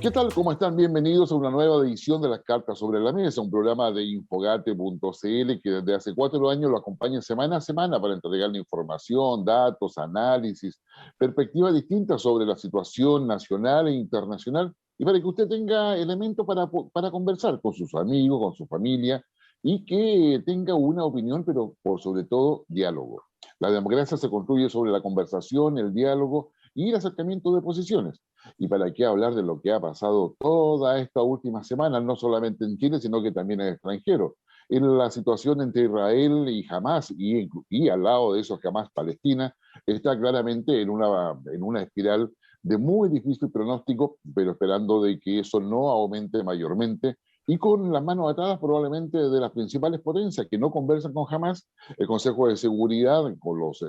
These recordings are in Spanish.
¿Qué tal? ¿Cómo están? Bienvenidos a una nueva edición de Las Cartas sobre la Mesa, un programa de Infogate.cl que desde hace 4 años lo acompaña semana a semana para entregarle información, datos, análisis, perspectivas distintas sobre la situación nacional e internacional y para que usted tenga elementos para conversar con sus amigos, con su familia y que tenga una opinión, pero por sobre todo diálogo. La democracia se construye sobre la conversación, el diálogo y el acercamiento de posiciones. ¿Y para qué hablar de lo que ha pasado toda esta última semana, no solamente en Chile, sino que también en el extranjero? En la situación entre Israel y Hamas, y al lado de eso Hamas Palestina, está claramente en una espiral de muy difícil pronóstico, pero esperando de que eso no aumente mayormente, y con las manos atadas probablemente de las principales potencias que no conversan con Hamas. El Consejo de Seguridad, con los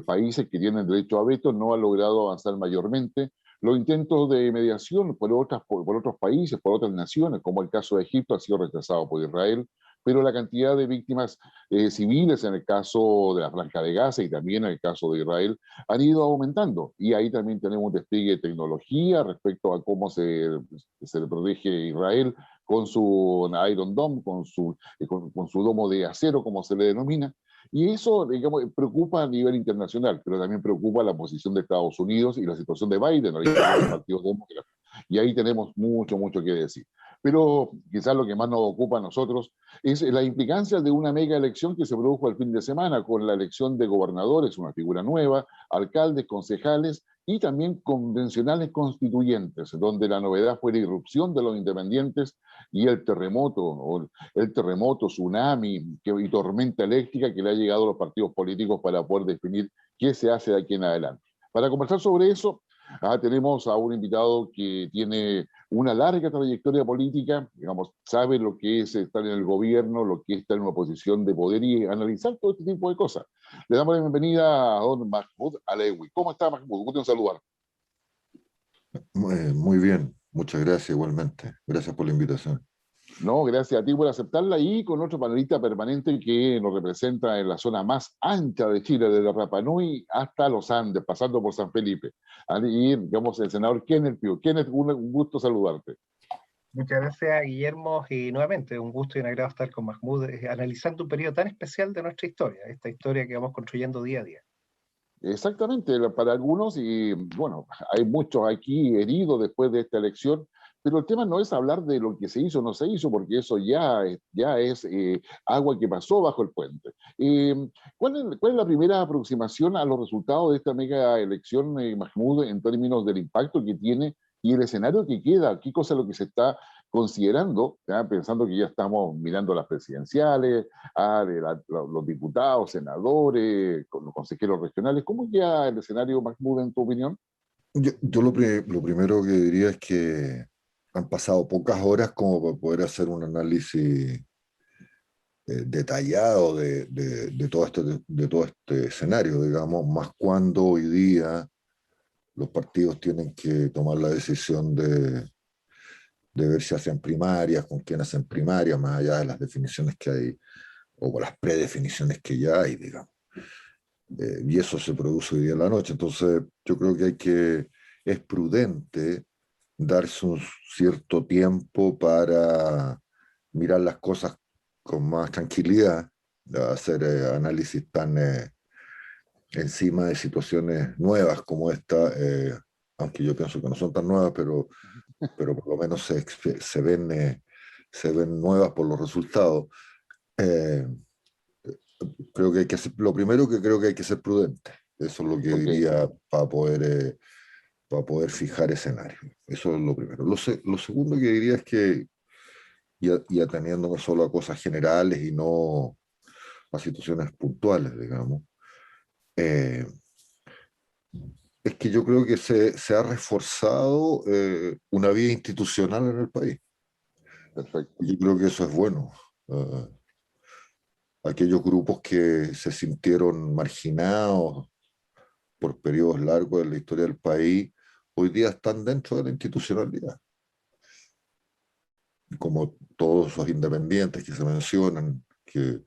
países que tienen derecho a veto, no ha logrado avanzar mayormente. Los intentos de mediación por otros países, por otras naciones, como el caso de Egipto, ha sido rechazado por Israel, pero la cantidad de víctimas civiles en el caso de la Franja de Gaza y también en el caso de Israel han ido aumentando. Y ahí también tenemos un despliegue de tecnología respecto a cómo se le protege a Israel con su Iron Dome, con su domo de acero, como se le denomina. Y eso, digamos, preocupa a nivel internacional, pero también preocupa la posición de Estados Unidos y la situación de Biden al interior del Partido Demócrata. Y ahí tenemos mucho, mucho que decir. Pero quizás lo que más nos ocupa a nosotros es la implicancia de una mega elección que se produjo el fin de semana con la elección de gobernadores, una figura nueva, alcaldes, concejales y también convencionales constituyentes, donde la novedad fue la irrupción de los independientes y el terremoto, tsunami y tormenta eléctrica que le ha llegado a los partidos políticos para poder definir qué se hace de aquí en adelante. Para conversar sobre eso, tenemos a un invitado que tiene una larga trayectoria política, digamos, sabe lo que es estar en el gobierno, lo que es estar en una posición de poder y analizar todo este tipo de cosas. Le damos la bienvenida a don Mahmoud Alewi. ¿Cómo está, Mahmoud? Gusto en saludar. Muy bien, muchas gracias igualmente. Gracias por la invitación. No, gracias a ti por aceptarla y con otro panelista permanente que nos representa en la zona más ancha de Chile, desde Rapa Nui hasta los Andes, pasando por San Felipe. Y digamos, el senador Kenneth Pugh. Kenneth, un gusto saludarte. Muchas gracias, Guillermo, y nuevamente un gusto y un agrado estar con Mahmoud analizando un periodo tan especial de nuestra historia, esta historia que vamos construyendo día a día. Exactamente, para algunos, y bueno, hay muchos aquí heridos después de esta elección, pero el tema no es hablar de lo que se hizo o no se hizo, porque eso ya es agua que pasó bajo el puente. ¿Cuál es la primera aproximación a los resultados de esta mega elección, Mahmoud, en términos del impacto que tiene y el escenario que queda? ¿Qué cosa es lo que se está considerando, ya, pensando que ya estamos mirando las presidenciales, los diputados, senadores, con los consejeros regionales? ¿Cómo queda el escenario, Mahmoud, en tu opinión? Lo primero que diría es que han pasado pocas horas como para poder hacer un análisis detallado de todo este escenario, digamos, más cuando hoy día los partidos tienen que tomar la decisión de ver si hacen primarias, con quién hacen primarias, más allá de las definiciones que hay o con las predefiniciones que ya hay, digamos. Y eso se produce hoy día en la noche. Entonces, yo creo que es prudente darse un cierto tiempo para mirar las cosas con más tranquilidad, hacer análisis tan encima de situaciones nuevas como esta, aunque yo pienso que no son tan nuevas, pero por lo menos se ven nuevas por los resultados. Eh, Creo que hay que hacer, lo primero que creo que hay que ser prudente. Eso es lo que Ok, diría para poder fijar escenario. Eso es lo primero. Lo segundo que diría es que, y ateniéndome solo a cosas generales y no a situaciones puntuales, digamos, eh, es que yo creo que se ha reforzado una vía institucional en el país. perfecto. Y yo creo que eso es bueno. Uh, Aquellos grupos que se sintieron marginados por periodos largos de la historia del país, hoy día están dentro de la institucionalidad, como todos los independientes que se mencionan, que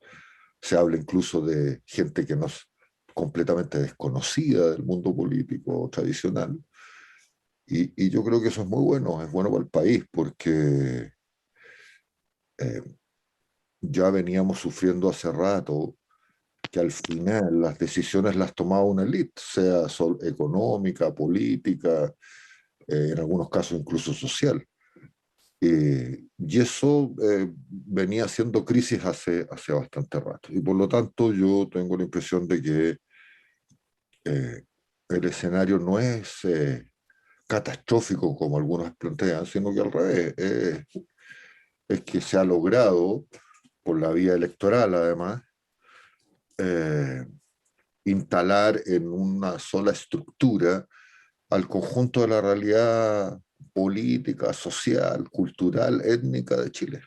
se habla incluso de gente que no es completamente desconocida del mundo político tradicional, Y yo creo que eso es bueno para el país, porque ya veníamos sufriendo hace rato que al final las decisiones las tomaba una élite, sea económica, política, en algunos casos incluso social. Y eso venía siendo crisis hace bastante rato. Y por lo tanto yo tengo la impresión de que el escenario no es catastrófico como algunos plantean, sino que al revés, es que se ha logrado, por la vía electoral además, eh, instalar en una sola estructura al conjunto de la realidad política, social, cultural, étnica de Chile.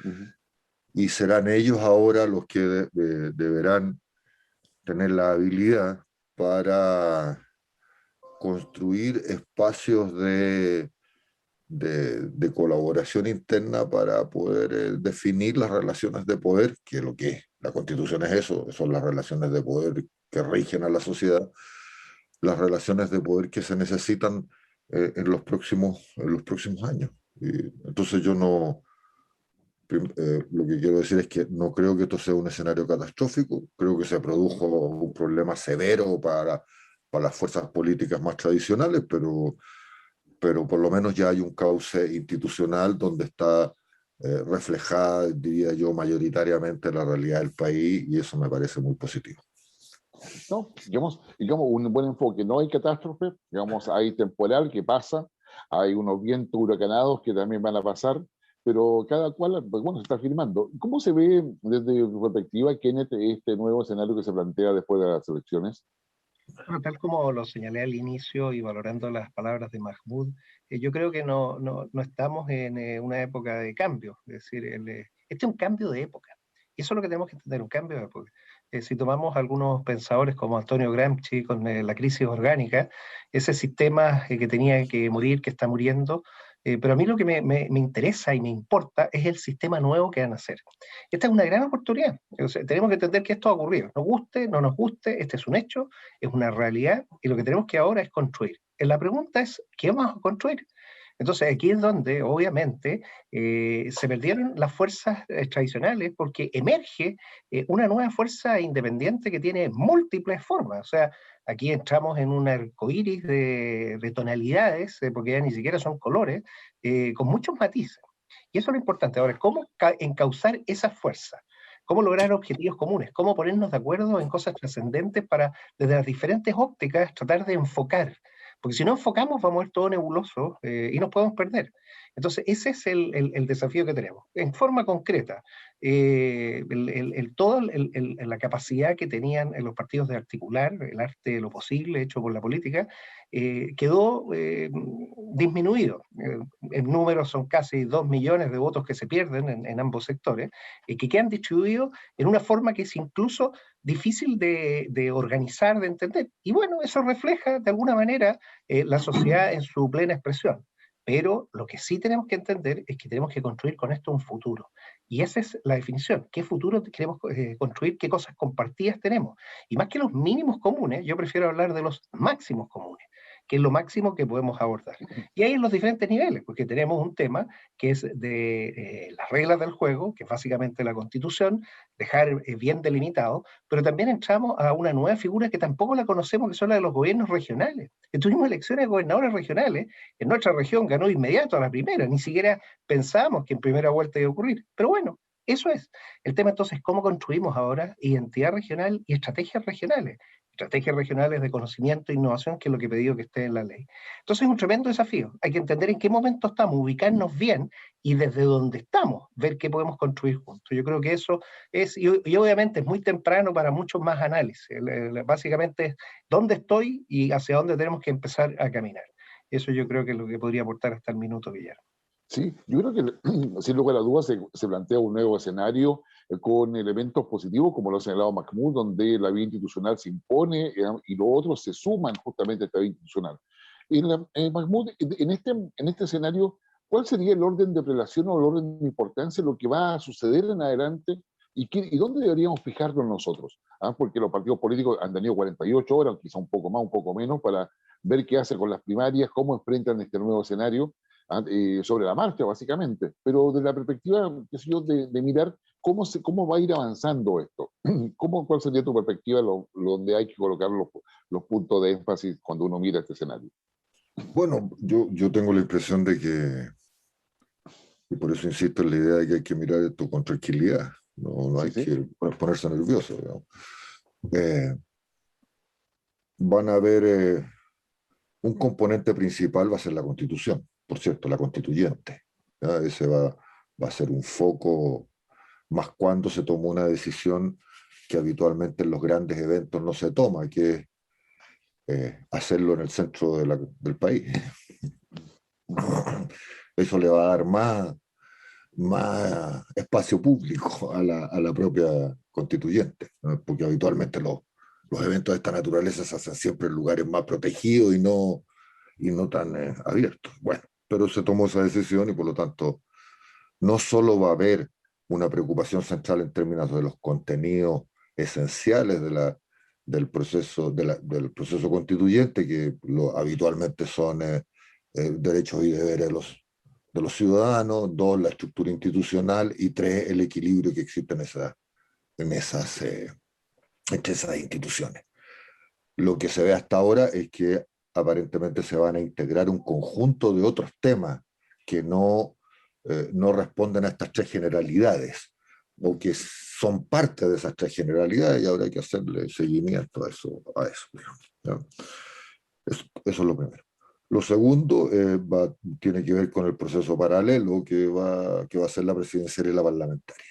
Ujú. Y serán ellos ahora los que deberán tener la habilidad para construir espacios de colaboración interna para poder definir las relaciones de poder, que lo que es. La Constitución es eso, son las relaciones de poder que rigen a la sociedad, las relaciones de poder que se necesitan en los próximos años. Y entonces yo no, lo que quiero decir es que no creo que esto sea un escenario catastrófico, creo que se produjo un problema severo para las fuerzas políticas más tradicionales, pero por lo menos ya hay un cauce institucional donde está reflejada, diría yo, mayoritariamente la realidad del país, y eso me parece muy positivo. No, digamos, un buen enfoque. No hay catástrofe, digamos, hay temporal que pasa, hay unos vientos huracanados que también van a pasar, pero cada cual, pues bueno, se está firmando. ¿Cómo se ve desde tu perspectiva, Kenneth, este nuevo escenario que se plantea después de las elecciones? Bueno, tal como lo señalé al inicio y valorando las palabras de Mahmoud, yo creo que no estamos en una época de cambio, es decir, este es un cambio de época. Y eso es lo que tenemos que entender, un cambio de época. Si tomamos algunos pensadores como Antonio Gramsci con la crisis orgánica, ese sistema que tenía que morir, que está muriendo, pero a mí lo que me interesa y me importa es el sistema nuevo que van a hacer. Esta es una gran oportunidad. O sea, tenemos que entender que esto ha ocurrido. Nos guste, no nos guste, este es un hecho, es una realidad, y lo que tenemos que ahora es construir. La pregunta es, ¿qué vamos a construir? Entonces aquí es donde obviamente se perdieron las fuerzas tradicionales porque emerge una nueva fuerza independiente que tiene múltiples formas. O sea, aquí entramos en un arcoíris de tonalidades, porque ya ni siquiera son colores, con muchos matices. Y eso es lo importante. Ahora, ¿cómo encauzar esa fuerza? ¿Cómo lograr objetivos comunes? ¿Cómo ponernos de acuerdo en cosas trascendentes para, desde las diferentes ópticas, tratar de enfocar? Porque si no enfocamos, vamos a ver todo nebuloso y nos podemos perder. Entonces, ese es el desafío que tenemos. En forma concreta, toda la capacidad que tenían en los partidos de articular, el arte de lo posible hecho por la política, quedó disminuido. En números son casi 2 millones de votos que se pierden en ambos sectores, que quedan distribuidos en una forma que es incluso difícil de organizar, de entender. Y bueno, eso refleja de alguna manera la sociedad en su plena expresión. Pero lo que sí tenemos que entender es que tenemos que construir con esto un futuro. Y esa es la definición. ¿Qué futuro queremos construir? ¿Qué cosas compartidas tenemos? Y más que los mínimos comunes, yo prefiero hablar de los máximos comunes, que es lo máximo que podemos abordar. Y ahí en los diferentes niveles, porque tenemos un tema que es de las reglas del juego, que es básicamente la Constitución, dejar bien delimitado, pero también entramos a una nueva figura que tampoco la conocemos, que son la de los gobiernos regionales. Tuvimos elecciones de gobernadores regionales, en nuestra región ganó inmediato a la primera, ni siquiera pensábamos que en primera vuelta iba a ocurrir. Pero bueno, eso es. El tema entonces, ¿cómo construimos ahora identidad regional y estrategias regionales de conocimiento e innovación, que es lo que he pedido que esté en la ley? Entonces es un tremendo desafío. Hay que entender en qué momento estamos, ubicarnos bien y desde donde estamos, ver qué podemos construir juntos. Yo creo que eso es, y obviamente es muy temprano para muchos más análisis. Básicamente es dónde estoy y hacia dónde tenemos que empezar a caminar. Eso yo creo que es lo que podría aportar hasta el minuto, Guillermo. Sí, yo creo que sin lugar a dudas se plantea un nuevo escenario con elementos positivos, como lo ha señalado Mahmoud, donde la vía institucional se impone y los otros se suman justamente a esta vía institucional. Mahmoud, en este escenario, ¿cuál sería el orden de relación o el orden de importancia de lo que va a suceder en adelante y dónde deberíamos fijarnos nosotros? Porque los partidos políticos han tenido 48 horas, quizá un poco más, un poco menos, para ver qué hace con las primarias, cómo enfrentan este nuevo escenario sobre la marcha, básicamente. Pero desde la perspectiva, qué sé yo, de mirar cómo va a ir avanzando esto. ¿Cuál sería tu perspectiva donde hay que colocar los puntos de énfasis cuando uno mira este escenario? Bueno, yo tengo la impresión de que, y por eso insisto en la idea de que hay que mirar esto con tranquilidad, no Sí, hay sí. que ponerse nervioso, digamos. Eh, Van a haber un componente principal va a ser la Constitución, por cierto, la constituyente. ¿Ya? Ese va a ser un foco, más cuando se tomó una decisión que habitualmente en los grandes eventos no se toma, que es hacerlo en el centro del país. Eso le va a dar más espacio público a la propia constituyente, ¿no? Porque habitualmente los eventos de esta naturaleza se hacen siempre en lugares más protegidos y no tan abiertos. Bueno, pero se tomó esa decisión y por lo tanto no solo va a haber una preocupación central en términos de los contenidos esenciales del proceso constituyente, que habitualmente son derechos y deberes de los ciudadanos, dos, la estructura institucional y tres, el equilibrio que existe entre esas instituciones. Lo que se ve hasta ahora es que aparentemente se van a integrar un conjunto de otros temas que no responden a estas tres generalidades o que son parte de esas tres generalidades y ahora hay que hacerle seguimiento a eso. ¿Ya? Eso es lo primero. Lo segundo tiene que ver con el proceso paralelo que va a ser la presidencial y la parlamentaria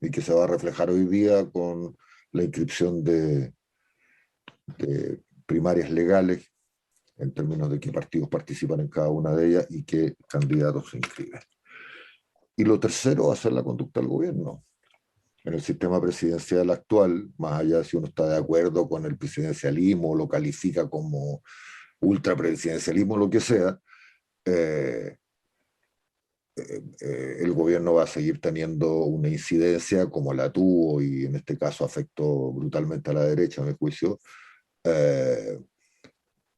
y que se va a reflejar hoy día con la inscripción de primarias legales en términos de qué partidos participan en cada una de ellas y qué candidatos se inscriben. Y lo tercero va a ser la conducta del gobierno. En el sistema presidencial actual, más allá de si uno está de acuerdo con el presidencialismo, lo califica como ultrapresidencialismo, lo que sea, eh, el gobierno va a seguir teniendo una incidencia como la tuvo y en este caso afectó brutalmente a la derecha, a mi juicio, eh,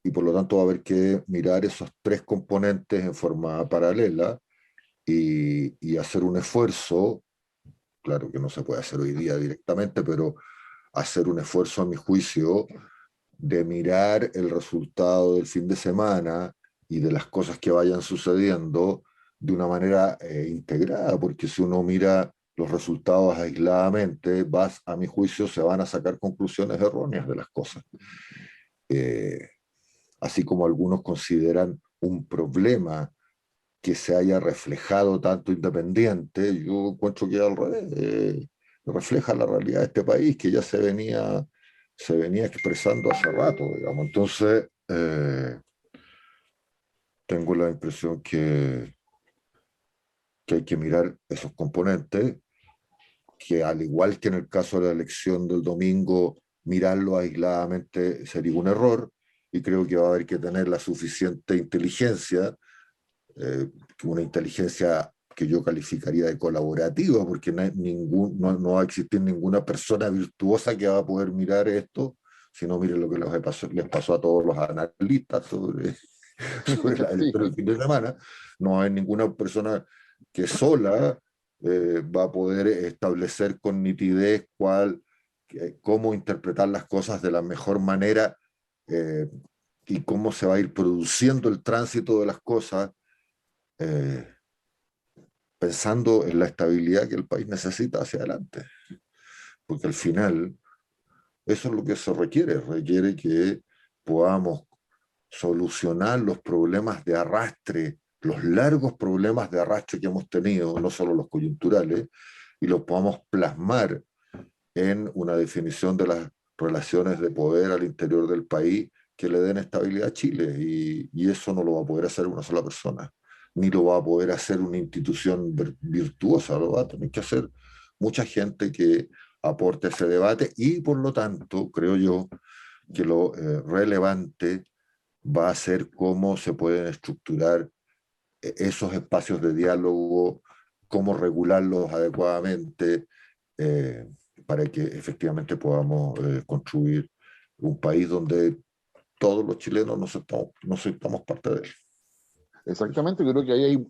y por lo tanto va a haber que mirar esos tres componentes en forma paralela y hacer un esfuerzo, claro que no se puede hacer hoy día directamente, pero hacer un esfuerzo, a mi juicio, de mirar el resultado del fin de semana y de las cosas que vayan sucediendo de una manera integrada, porque si uno mira los resultados aisladamente, a mi juicio, se van a sacar conclusiones erróneas de las cosas. Eh, Así como algunos consideran un problema que se haya reflejado tanto Independiente, yo encuentro que al revés, refleja la realidad de este país que ya se venía expresando hace rato, digamos. Entonces, tengo la impresión que hay que mirar esos componentes, que al igual que en el caso de la elección del domingo, mirarlo aisladamente sería un error, y creo que va a haber que tener la suficiente inteligencia, una inteligencia que yo calificaría de colaborativa, porque no va a existir ninguna persona virtuosa que va a poder mirar esto, si no miren lo que les pasó a todos los analistas sobre la elección del fin de semana. No hay ninguna persona que sola va a poder establecer con nitidez cómo interpretar las cosas de la mejor manera eh, y cómo se va a ir produciendo el tránsito de las cosas, eh, pensando en la estabilidad que el país necesita hacia adelante. Porque al final eso es lo que se requiere que podamos solucionar los problemas de arrastre, los largos problemas de arrastre que hemos tenido, no solo los coyunturales, y los podamos plasmar en una definición de las relaciones de poder al interior del país que le den estabilidad a Chile. Y eso no lo va a poder hacer una sola persona, ni lo va a poder hacer una institución virtuosa, lo va a tener que hacer mucha gente que aporte ese debate y por lo tanto creo yo que lo relevante va a ser cómo se pueden estructurar esos espacios de diálogo, cómo regularlos adecuadamente para que efectivamente podamos construir un país donde todos los chilenos no estamos parte de él. Exactamente, creo que ahí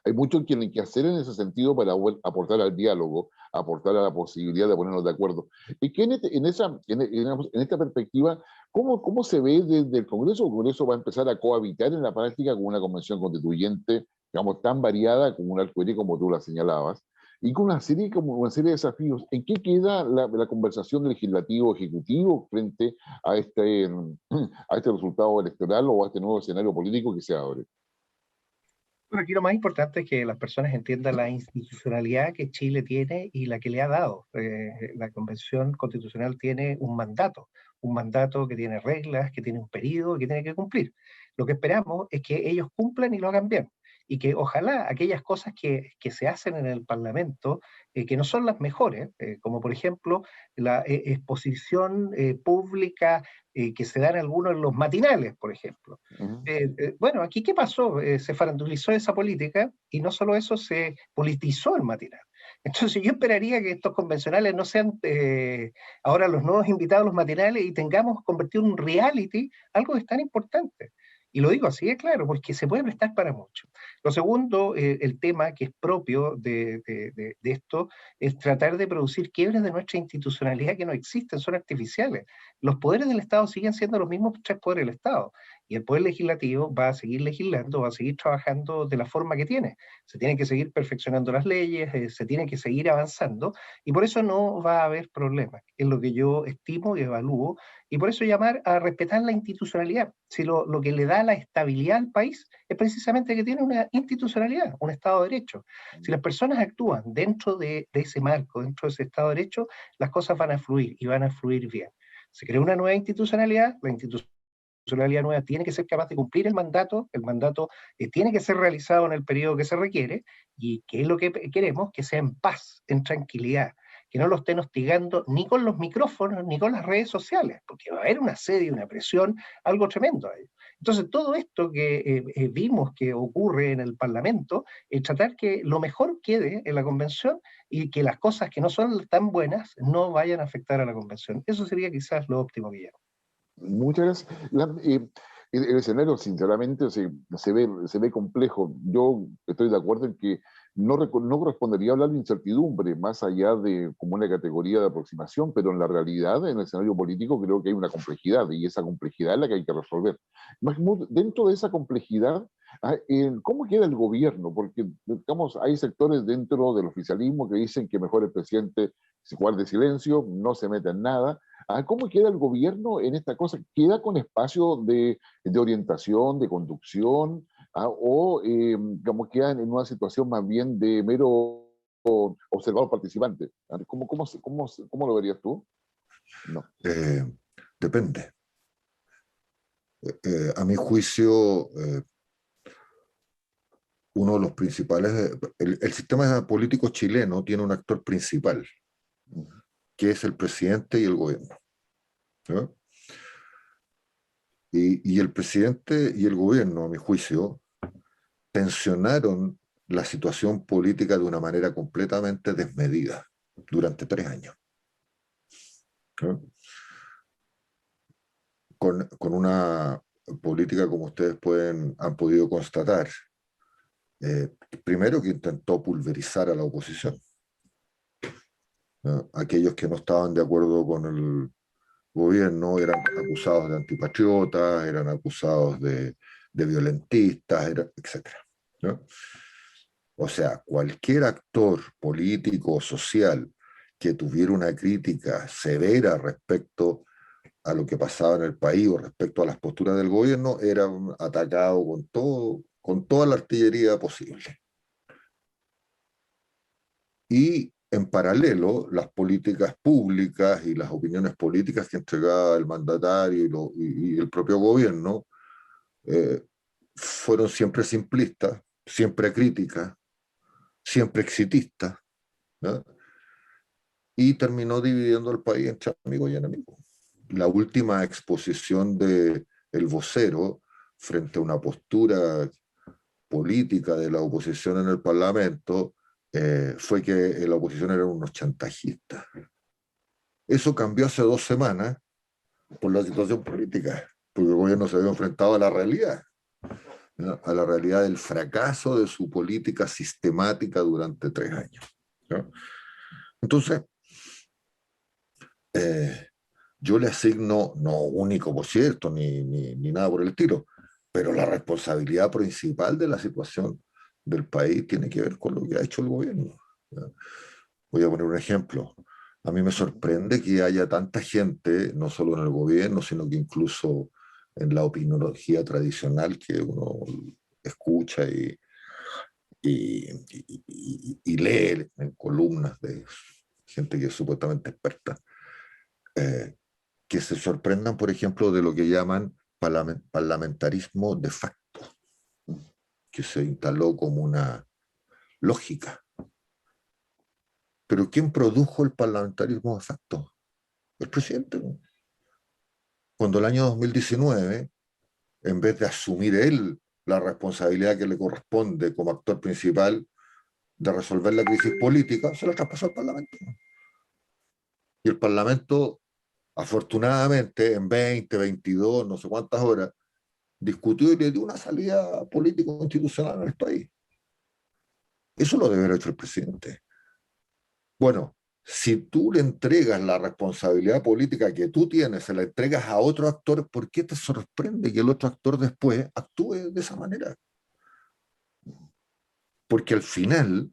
hay mucho que hacer en ese sentido para aportar al diálogo, aportar a la posibilidad de ponernos de acuerdo. Y que en esta perspectiva, ¿cómo se ve desde el Congreso? El Congreso va a empezar a cohabitar en la práctica con una convención constituyente, digamos, tan variada como un arcoíris como tú la señalabas, y con una serie de desafíos. ¿En qué queda la conversación legislativo-ejecutivo frente a a este resultado electoral o a este nuevo escenario político que se abre? Bueno, aquí lo más importante es que las personas entiendan la institucionalidad que Chile tiene y la que le ha dado. La Convención Constitucional tiene un mandato que tiene reglas, que tiene un periodo, que tiene que cumplir. Lo que esperamos es que ellos cumplan y lo hagan bien. Y que ojalá aquellas cosas que se hacen en el Parlamento, que no son las mejores, como por ejemplo la exposición pública que se dan algunos en los matinales, por ejemplo. Uh-huh. Bueno, aquí ¿qué pasó? Se farandulizó esa política y no solo eso, se politizó el matinal. Entonces yo esperaría que estos convencionales no sean ahora los nuevos invitados a los matinales y tengamos convertido en un reality algo que es tan importante. Y lo digo así de claro, porque se puede prestar para mucho. Lo segundo, el tema que es propio de esto, es tratar de producir quiebres de nuestra institucionalidad que no existen, son artificiales. Los poderes del Estado siguen siendo los mismos tres poderes del Estado. Y el Poder Legislativo va a seguir legislando, va a seguir trabajando de la forma que tiene. Se tienen que seguir perfeccionando las leyes, se tiene que seguir avanzando, y por eso no va a haber problemas. Es lo que yo estimo y evalúo, y por eso llamar a respetar la institucionalidad. Si lo que le da la estabilidad al país es precisamente que tiene una institucionalidad, un Estado de Derecho. Si las personas actúan dentro de ese marco, dentro de ese Estado de Derecho, las cosas van a fluir y van a fluir bien. Se crea una nueva institucionalidad, la institucionalidad nueva tiene que ser capaz de cumplir el mandato tiene que ser realizado en el periodo que se requiere, y ¿qué es lo que queremos? Que sea en paz, en tranquilidad, que no lo estén hostigando ni con los micrófonos ni con las redes sociales, porque va a haber un asedio, una presión, algo tremendo ahí. Entonces, todo esto que vimos que ocurre en el Parlamento, tratar que lo mejor quede en la convención y que las cosas que no son tan buenas no vayan a afectar a la convención. Eso sería quizás lo óptimo, Guillermo. Muchas gracias. El escenario, sinceramente, se ve complejo. Yo estoy de acuerdo en que no correspondería hablar de incertidumbre, más allá de como una categoría de aproximación, pero en la realidad, en el escenario político, creo que hay una complejidad, y esa complejidad es la que hay que resolver. Mahmoud, dentro de esa complejidad, ¿cómo queda el gobierno? Porque, digamos, hay sectores dentro del oficialismo que dicen que mejor el presidente se guarde silencio, no se meta en nada. ¿Cómo queda el gobierno en esta cosa? ¿Queda con espacio de orientación, de conducción, o como queda en una situación más bien de mero observador participante? ¿Cómo lo verías tú? No. Depende. A mi juicio, uno de los principales, el sistema político chileno tiene un actor principal, que es el presidente y el gobierno. ¿No? Y el presidente y el gobierno, a mi juicio, tensionaron la situación política de una manera completamente desmedida durante 3 años. ¿No? Con una política, como ustedes han podido constatar, primero que intentó pulverizar a la oposición. ¿No? Aquellos que no estaban de acuerdo con el gobierno eran acusados de antipatriotas, eran acusados de violentistas, etc. ¿No? O sea, cualquier actor político o social que tuviera una crítica severa respecto a lo que pasaba en el país o respecto a las posturas del gobierno era atacado con toda la artillería posible. Y en paralelo, las políticas públicas y las opiniones políticas que entregaba el mandatario y el propio gobierno fueron siempre simplistas, siempre críticas, siempre exitistas, ¿no? Y terminó dividiendo el país entre amigos y enemigos. La última exposición del vocero frente a una postura política de la oposición en el Parlamento fue que la oposición eran unos chantajistas. Eso cambió hace 2 semanas por la situación política porque el gobierno se había enfrentado a la realidad, ¿no? A la realidad del fracaso de su política sistemática durante 3 años, ¿no? Entonces, yo le asigno, no único por cierto, ni nada por el estilo, pero la responsabilidad principal de la situación del país tiene que ver con lo que ha hecho el gobierno, ¿no? Voy a poner un ejemplo. A mí me sorprende que haya tanta gente, no solo en el gobierno, sino que incluso en la opiniología tradicional que uno escucha y lee en columnas de gente que es supuestamente experta, que se sorprendan, por ejemplo, de lo que llaman parlamentarismo de facto, que se instaló como una lógica. Pero ¿quién produjo el parlamentarismo de facto? El presidente. Cuando el año 2019, en vez de asumir él la responsabilidad que le corresponde como actor principal de resolver la crisis política, se la traspasó al Parlamento. Y el Parlamento, afortunadamente, en 20, 22, no sé cuántas horas, discutió y le dio una salida político-institucional al país. Eso lo debe haber hecho el presidente. Bueno, si tú le entregas la responsabilidad política que tú tienes, se la entregas a otro actor, ¿por qué te sorprende que el otro actor después actúe de esa manera? Porque al final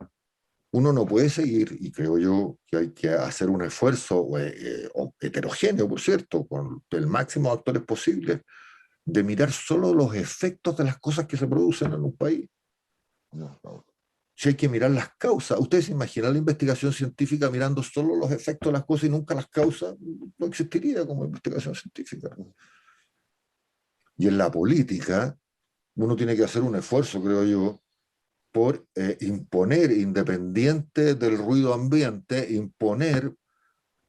uno no puede seguir, y creo yo que hay que hacer un esfuerzo heterogéneo, por cierto, con el máximo de actores posibles, de mirar solo los efectos de las cosas que se producen en un país. Si hay que mirar las causas, ustedes se imaginan la investigación científica mirando solo los efectos de las cosas y nunca las causas, no existiría como investigación científica. Y en la política, uno tiene que hacer un esfuerzo, creo yo, por imponer, independiente del ruido ambiente, imponer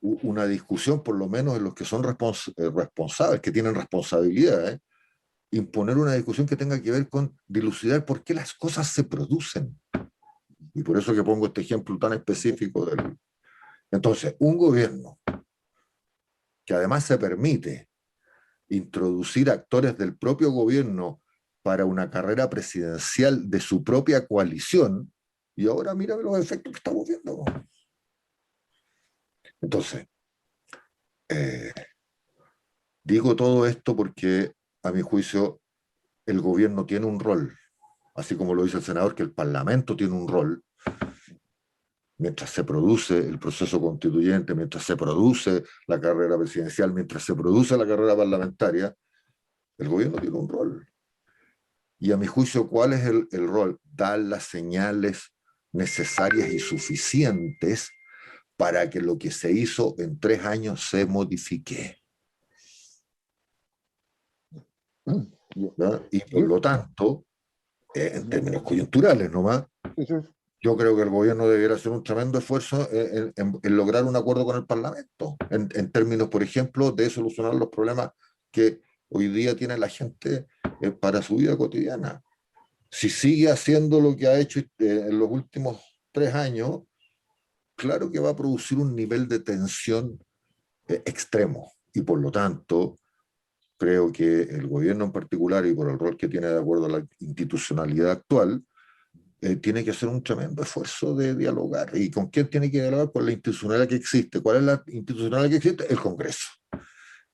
una discusión, por lo menos en los que son responsables, que tienen responsabilidad, imponer una discusión que tenga que ver con dilucidar por qué las cosas se producen. Y por eso que pongo este ejemplo tan específico del... Entonces, un gobierno que además se permite introducir actores del propio gobierno para una carrera presidencial de su propia coalición, y ahora mira los efectos que estamos viendo. Entonces, digo todo esto porque, a mi juicio, el gobierno tiene un rol, así como lo dice el senador, que el Parlamento tiene un rol, mientras se produce el proceso constituyente, mientras se produce la carrera presidencial, mientras se produce la carrera parlamentaria, el gobierno tiene un rol. Y a mi juicio, ¿cuál es el rol? Dar las señales necesarias y suficientes para que lo que se hizo en 3 años se modifique. ¿No? Y por lo tanto, en términos coyunturales nomás, yo creo que el gobierno debiera hacer un tremendo esfuerzo en lograr un acuerdo con el Parlamento, en términos, por ejemplo, de solucionar los problemas que hoy día tiene la gente para su vida cotidiana. Si sigue haciendo lo que ha hecho en los últimos 3 años, claro que va a producir un nivel de tensión extremo. Y por lo tanto, creo que el gobierno en particular, y por el rol que tiene de acuerdo a la institucionalidad actual, tiene que hacer un tremendo esfuerzo de dialogar. ¿Y con quién tiene que dialogar? Con la institucionalidad que existe. ¿Cuál es la institucionalidad que existe? El Congreso.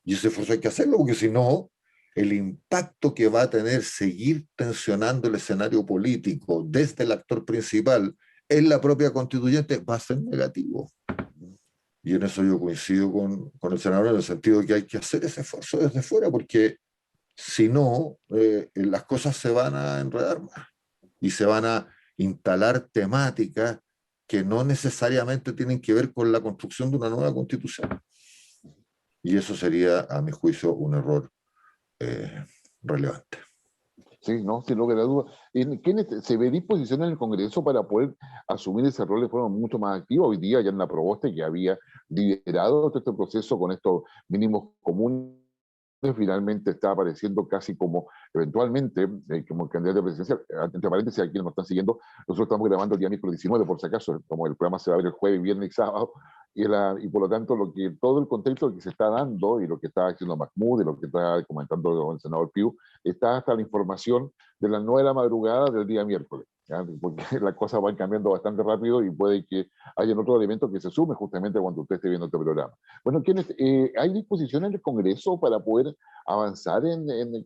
Y ese esfuerzo hay que hacerlo, porque si no, el impacto que va a tener seguir tensionando el escenario político desde el actor principal en la propia constituyente va a ser negativo. Y en eso yo coincido con el senador, en el sentido de que hay que hacer ese esfuerzo desde fuera, porque si no, las cosas se van a enredar más y se van a instalar temáticas que no necesariamente tienen que ver con la construcción de una nueva constitución. Y eso sería, a mi juicio, un error relevante. Sí, no, sin lugar a dudas. ¿Quién se ve disposición en el Congreso para poder asumir ese rol de forma mucho más activa? Hoy día, Yanna Proboste, que había liderado todo este proceso con estos mínimos comunes, finalmente está apareciendo casi como, eventualmente, como candidato presidencial. Entre paréntesis, aquí nos están siguiendo, nosotros estamos grabando el día miércoles 19, por si acaso, como el programa se va a ver el jueves, viernes y sábado, y por lo tanto todo el contexto que se está dando y lo que está haciendo Mahmoud y lo que está comentando el senador Piu, está hasta la información de las 9 de la madrugada del día miércoles, ¿ya? Porque las cosas van cambiando bastante rápido y puede que haya otro elemento que se sume justamente cuando usted esté viendo este programa. Bueno, ¿hay disposición en el Congreso para poder avanzar en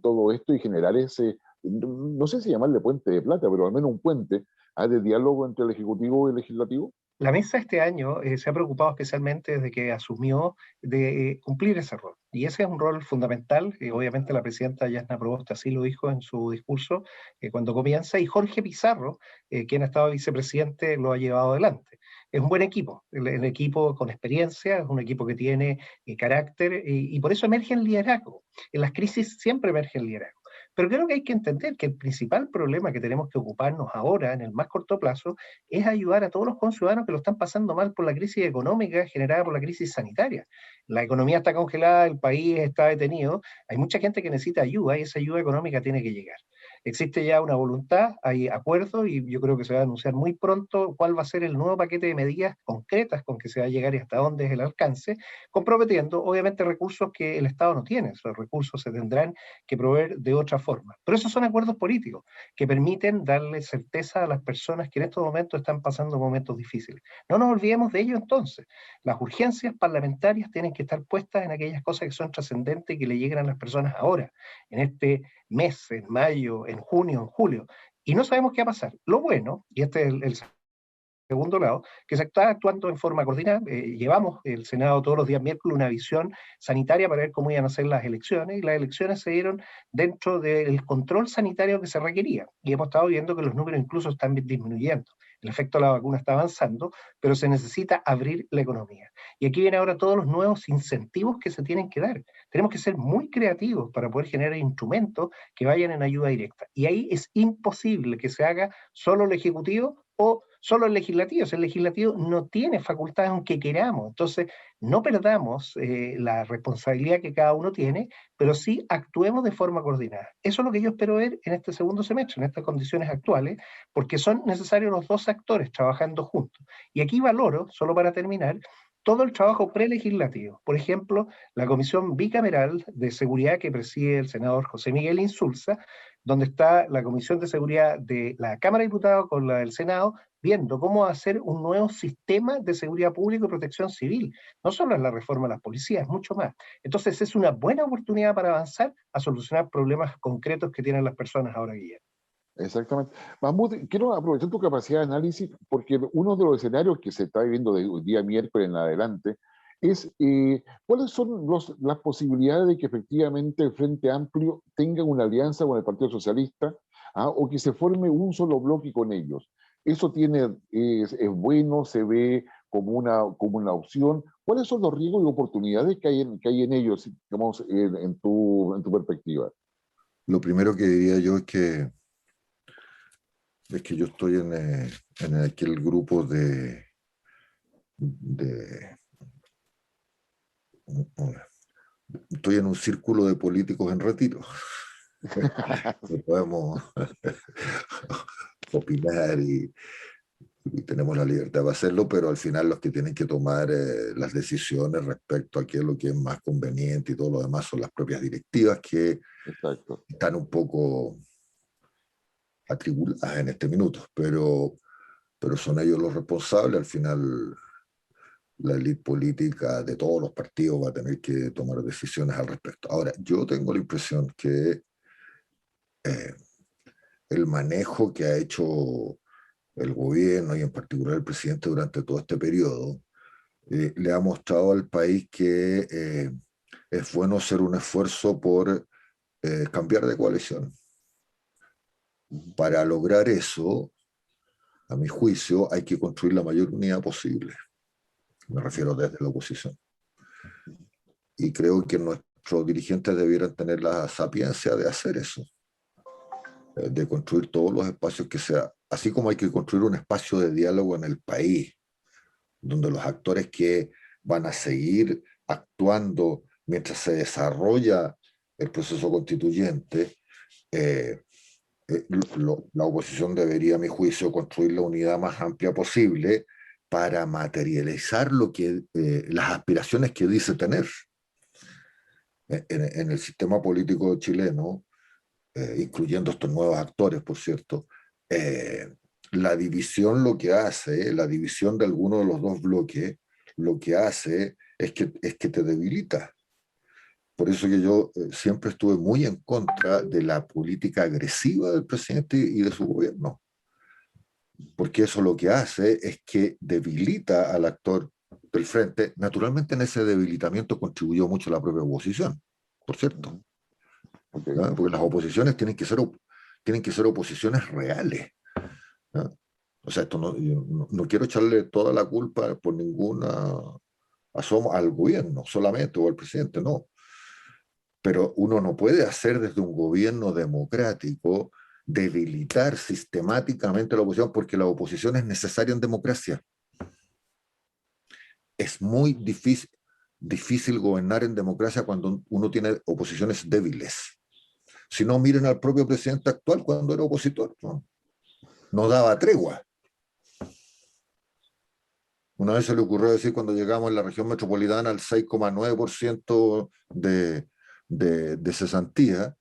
todo esto y generar ese, no sé si llamarle puente de plata, pero al menos un puente de diálogo entre el Ejecutivo y el Legislativo? La mesa este año se ha preocupado especialmente desde que asumió de cumplir ese rol. Y ese es un rol fundamental. Obviamente la presidenta Yasna Proboste así lo dijo en su discurso cuando comienza, y Jorge Pizarro, quien ha estado vicepresidente, lo ha llevado adelante. Es un buen equipo, el equipo con experiencia, es un equipo que tiene carácter y por eso emerge el liderazgo. En las crisis siempre emerge el liderazgo. Pero creo que hay que entender que el principal problema que tenemos que ocuparnos ahora, en el más corto plazo, es ayudar a todos los conciudadanos que lo están pasando mal por la crisis económica generada por la crisis sanitaria. La economía está congelada, el país está detenido, hay mucha gente que necesita ayuda y esa ayuda económica tiene que llegar. Existe ya una voluntad, hay acuerdos y yo creo que se va a anunciar muy pronto cuál va a ser el nuevo paquete de medidas concretas con que se va a llegar y hasta dónde es el alcance, comprometiendo obviamente recursos que el Estado no tiene. Esos recursos se tendrán que proveer de otra forma. Pero esos son acuerdos políticos que permiten darle certeza a las personas que en estos momentos están pasando momentos difíciles. No nos olvidemos de ello entonces. Las urgencias parlamentarias tienen que estar puestas en aquellas cosas que son trascendentes y que le lleguen a las personas ahora, en este mes, en mayo, en junio, en julio. Y no sabemos qué va a pasar. Lo bueno, y este es el segundo lado, que se está actuando en forma coordinada. Llevamos el Senado todos los días miércoles una visión sanitaria para ver cómo iban a ser las elecciones, y las elecciones se dieron dentro del control sanitario que se requería. Y hemos estado viendo que los números incluso están disminuyendo. El efecto de la vacuna está avanzando, pero se necesita abrir la economía. Y aquí vienen ahora todos los nuevos incentivos que se tienen que dar. Tenemos que ser muy creativos para poder generar instrumentos que vayan en ayuda directa. Y ahí es imposible que se haga solo el Ejecutivo o solo el legislativo. O sea, el legislativo no tiene facultades aunque queramos. Entonces, no perdamos la responsabilidad que cada uno tiene, pero sí actuemos de forma coordinada. Eso es lo que yo espero ver en este segundo semestre, en estas condiciones actuales, porque son necesarios los dos actores trabajando juntos. Y aquí valoro, solo para terminar, todo el trabajo prelegislativo. Por ejemplo, la Comisión Bicameral de Seguridad que preside el senador José Miguel Insulza, donde está la Comisión de Seguridad de la Cámara de Diputados con la del Senado, viendo cómo hacer un nuevo sistema de seguridad pública y protección civil. No solo es la reforma de las policías, mucho más. Entonces es una buena oportunidad para avanzar a solucionar problemas concretos que tienen las personas ahora, Guillermo. Exactamente. Mahmoud, quiero aprovechar tu capacidad de análisis porque uno de los escenarios que se está viviendo de hoy día miércoles en adelante es cuáles son las posibilidades de que efectivamente el Frente Amplio tenga una alianza con el Partido Socialista, o que se forme un solo bloque con ellos. Eso es bueno, se ve como una opción. ¿Cuáles son los riesgos y oportunidades que hay en ellos, digamos, en tu perspectiva? Lo primero que diría yo es que yo estoy en aquel grupo estoy en un círculo de políticos en retiro. No podemos opinar y tenemos la libertad de hacerlo, pero al final los que tienen que tomar las decisiones respecto a qué es lo que es más conveniente y todo lo demás son las propias directivas que Exacto. están un poco atribuladas en este minuto, pero son ellos los responsables. Al final la élite política de todos los partidos va a tener que tomar decisiones al respecto. Ahora, yo tengo la impresión que el manejo que ha hecho el gobierno y en particular el presidente durante todo este periodo le ha mostrado al país que es bueno hacer un esfuerzo por cambiar de coalición. Para lograr eso, a mi juicio, hay que construir la mayor unidad posible. Me refiero desde la oposición. Y creo que nuestros dirigentes debieran tener la sapiencia de hacer eso, de construir todos los espacios que sea, así como hay que construir un espacio de diálogo en el país, donde los actores que van a seguir actuando mientras se desarrolla el proceso constituyente, la oposición debería, a mi juicio, construir la unidad más amplia posible para materializar las aspiraciones que dice tener. En el sistema político chileno, incluyendo estos nuevos actores, por cierto, la división lo que hace, la división de alguno de los dos bloques, lo que hace es que te debilita. Por eso que yo siempre estuve muy en contra de la política agresiva del presidente y de su gobierno. Porque eso lo que hace es que debilita al actor del frente. Naturalmente en ese debilitamiento contribuyó mucho la propia oposición, por cierto. Okay. ¿No? Porque las oposiciones tienen que ser oposiciones reales. ¿No? O sea, esto no quiero echarle toda la culpa por ninguna asomo al gobierno solamente o al presidente, no. Pero uno no puede hacer desde un gobierno democrático debilitar sistemáticamente la oposición, porque la oposición es necesaria en democracia. Es muy difícil gobernar en democracia cuando uno tiene oposiciones débiles. Si no, miren al propio presidente actual cuando era opositor. No daba tregua. Una vez se le ocurrió decir, cuando llegamos en la región metropolitana al 6,9% de cesantía,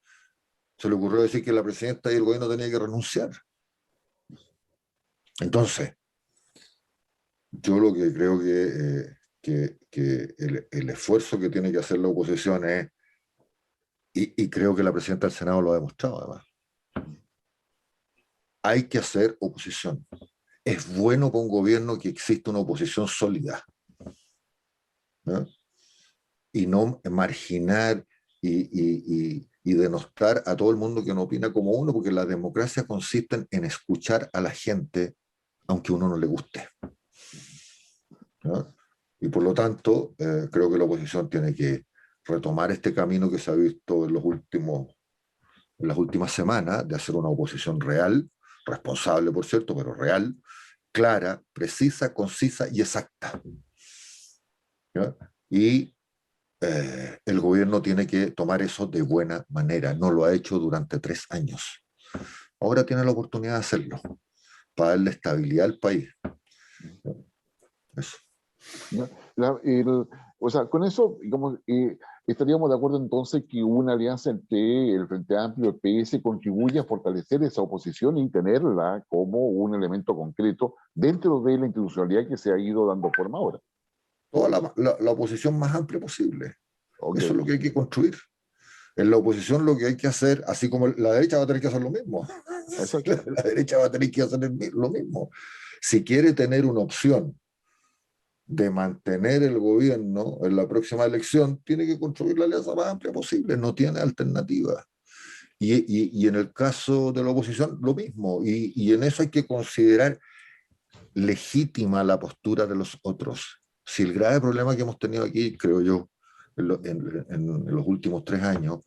se le ocurrió decir que la presidenta y el gobierno tenían que renunciar. Entonces, yo lo que creo que el esfuerzo que tiene que hacer la oposición es, y creo que la presidenta del Senado lo ha demostrado además, hay que hacer oposición. Es bueno para un gobierno que exista una oposición sólida, ¿no? Y no marginar y denostar a todo el mundo que no opina como uno, porque la democracia consiste en escuchar a la gente aunque a uno no le guste, ¿no? Y por lo tanto, creo que la oposición tiene que retomar este camino que se ha visto en las últimas semanas, de hacer una oposición real, responsable, por cierto, pero real, clara, precisa, concisa y exacta. ¿Ya? Y el gobierno tiene que tomar eso de buena manera. No lo ha hecho durante 3 años. Ahora tiene la oportunidad de hacerlo, para darle estabilidad al país. ¿Ya? Eso. O sea, con eso, digamos, estaríamos de acuerdo entonces que una alianza entre el Frente Amplio y el PS contribuye a fortalecer esa oposición y tenerla como un elemento concreto dentro de la institucionalidad que se ha ido dando forma ahora. Toda la oposición más amplia posible. Okay. Eso es lo que hay que construir. En la oposición lo que hay que hacer, así como la derecha va a tener que hacer lo mismo. La derecha va a tener que hacer lo mismo. Si quiere tener una opción de mantener el gobierno en la próxima elección, tiene que construir la alianza más amplia posible, no tiene alternativa. Y en el caso de la oposición, lo mismo. Y en eso hay que considerar legítima la postura de los otros. Si el grave problema que hemos tenido aquí, creo yo, en los últimos 3 años,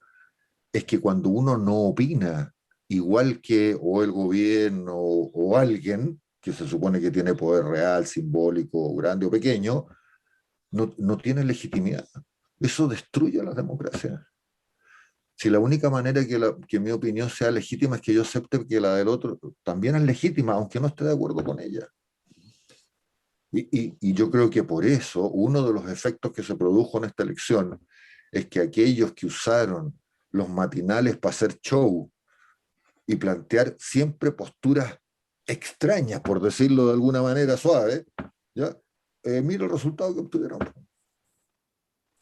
es que cuando uno no opina igual que o el gobierno o alguien que se supone que tiene poder real, simbólico, grande o pequeño, no tiene legitimidad. Eso destruye las democracias. Si la única manera que mi opinión sea legítima es que yo acepte que la del otro también es legítima, aunque no esté de acuerdo con ella. Y yo creo que por eso uno de los efectos que se produjo en esta elección es que aquellos que usaron los matinales para hacer show y plantear siempre posturas extrañas, por decirlo de alguna manera suave, ¿ya? Mira el resultado que obtuvieron.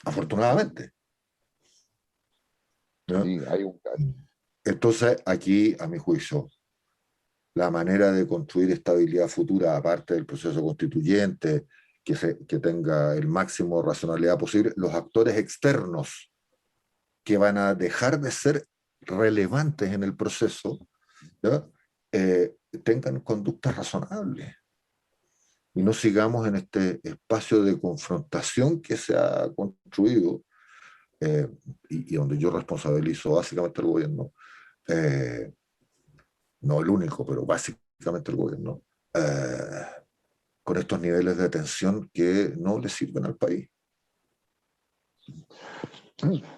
Afortunadamente. ¿Ya? Sí, hay un... Entonces, aquí, a mi juicio, la manera de construir estabilidad futura, aparte del proceso constituyente, que tenga el máximo de racionalidad posible, los actores externos que van a dejar de ser relevantes en el proceso, ¿ya? Tengan conductas razonables y no sigamos en este espacio de confrontación que se ha construido y donde yo responsabilizo básicamente al gobierno, no el único, pero básicamente el gobierno, con estos niveles de tensión que no le sirven al país.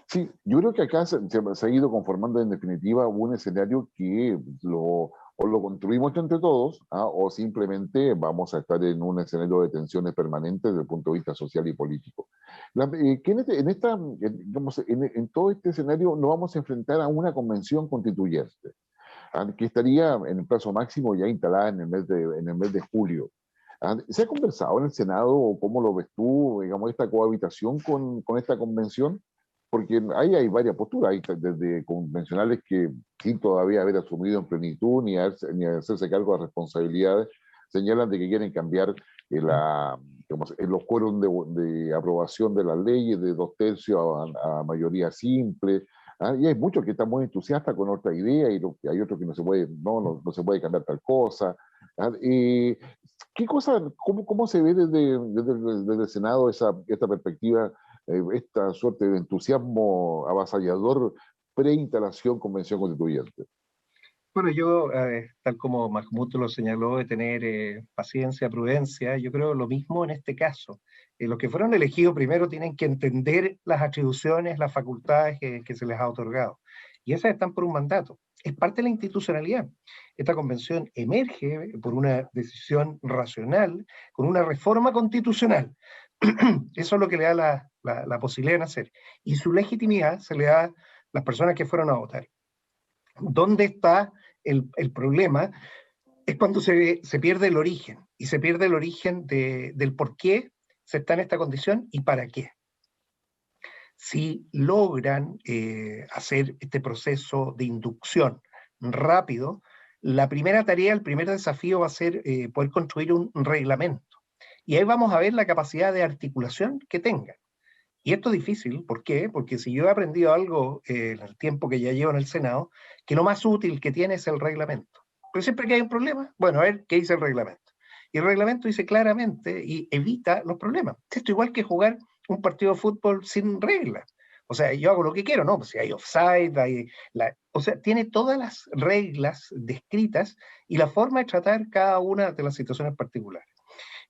Sí, yo creo que acá se ha ido conformando en definitiva un escenario que o lo construimos entre todos, o simplemente vamos a estar en un escenario de tensiones permanentes desde el punto de vista social y político. Que en todo este escenario nos vamos a enfrentar a una convención constituyente, que estaría en el plazo máximo ya instalada en el mes de julio. ¿Se ha conversado en el Senado o cómo lo ves tú, digamos, esta cohabitación con esta convención? Porque ahí hay varias posturas, hay desde convencionales que sin todavía haber asumido en plenitud ni hacerse cargo de responsabilidades, señalan de que quieren cambiar los quórum de aprobación de las leyes de 2/3 a mayoría simple. Y hay muchos que están muy entusiastas con otra idea y hay otros que no se puede cambiar tal cosa. ¿Qué cosa, cómo se ve desde el Senado esta perspectiva, esta suerte de entusiasmo avasallador pre-instalación convención constituyente? Bueno, yo, tal como Mahmoud lo señaló, de tener paciencia, prudencia, yo creo lo mismo en este caso. Los que fueron elegidos primero tienen que entender las atribuciones, las facultades que se les ha otorgado. Y esas están por un mandato. Es parte de la institucionalidad. Esta convención emerge por una decisión racional, con una reforma constitucional. Eso es lo que le da la posibilidad de nacer. Y su legitimidad se le da a las personas que fueron a votar. ¿Dónde está el problema? Es cuando se pierde el origen, y se pierde el origen del por qué se está en esta condición y para qué. Si logran hacer este proceso de inducción rápido, la primera tarea, el primer desafío va a ser poder construir un reglamento. Y ahí vamos a ver la capacidad de articulación que tengan. Y esto es difícil, ¿por qué? Porque si yo he aprendido algo en el tiempo que ya llevo en el Senado, que lo más útil que tiene es el reglamento. Pero siempre que hay un problema, bueno, a ver, ¿qué dice el reglamento? Y el reglamento dice claramente y evita los problemas. Esto igual que jugar un partido de fútbol sin reglas. O sea, yo hago lo que quiero, ¿no? Pues si hay offside, o sea, tiene todas las reglas descritas y la forma de tratar cada una de las situaciones particulares.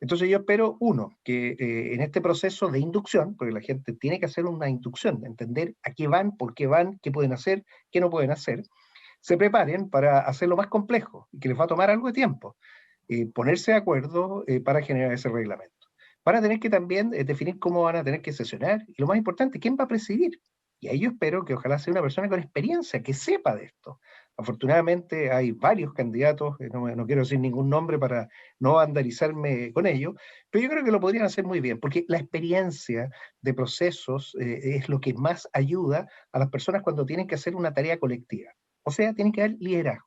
Entonces yo espero, uno, que en este proceso de inducción, porque la gente tiene que hacer una inducción, entender a qué van, por qué van, qué pueden hacer, qué no pueden hacer, se preparen para hacerlo más complejo y que les va a tomar algo de tiempo, ponerse de acuerdo para generar ese reglamento. Van a tener que también definir cómo van a tener que sesionar y lo más importante, quién va a presidir. Y ahí yo espero que ojalá sea una persona con experiencia, que sepa de esto. Afortunadamente hay varios candidatos, no quiero decir ningún nombre para no vandalizarme con ello, pero yo creo que lo podrían hacer muy bien, porque la experiencia de procesos es lo que más ayuda a las personas cuando tienen que hacer una tarea colectiva. O sea, tienen que dar liderazgo.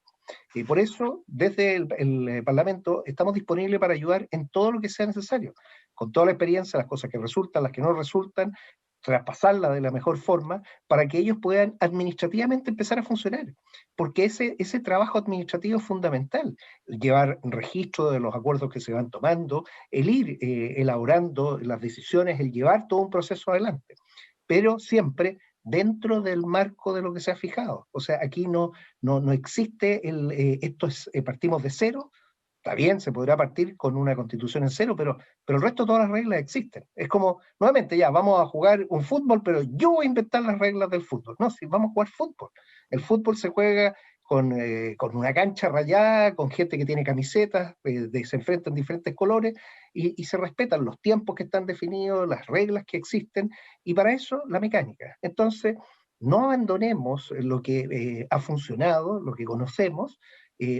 Y por eso, desde el Parlamento, estamos disponibles para ayudar en todo lo que sea necesario, con toda la experiencia, las cosas que resultan, las que no resultan, traspasarla de la mejor forma para que ellos puedan administrativamente empezar a funcionar, porque ese trabajo administrativo es fundamental, llevar registro de los acuerdos que se van tomando, el ir elaborando las decisiones, el llevar todo un proceso adelante, pero siempre dentro del marco de lo que se ha fijado. O sea, aquí no existe partimos de cero. Está bien, se podrá partir con una constitución en cero, pero el resto de todas las reglas existen. Es como, nuevamente, ya, vamos a jugar un fútbol, pero yo voy a inventar las reglas del fútbol. No, sí, vamos a jugar fútbol. El fútbol se juega con una cancha rayada, con gente que tiene camisetas, se enfrentan diferentes colores, y se respetan los tiempos que están definidos, las reglas que existen, y para eso la mecánica. Entonces, no abandonemos lo que ha funcionado, lo que conocemos,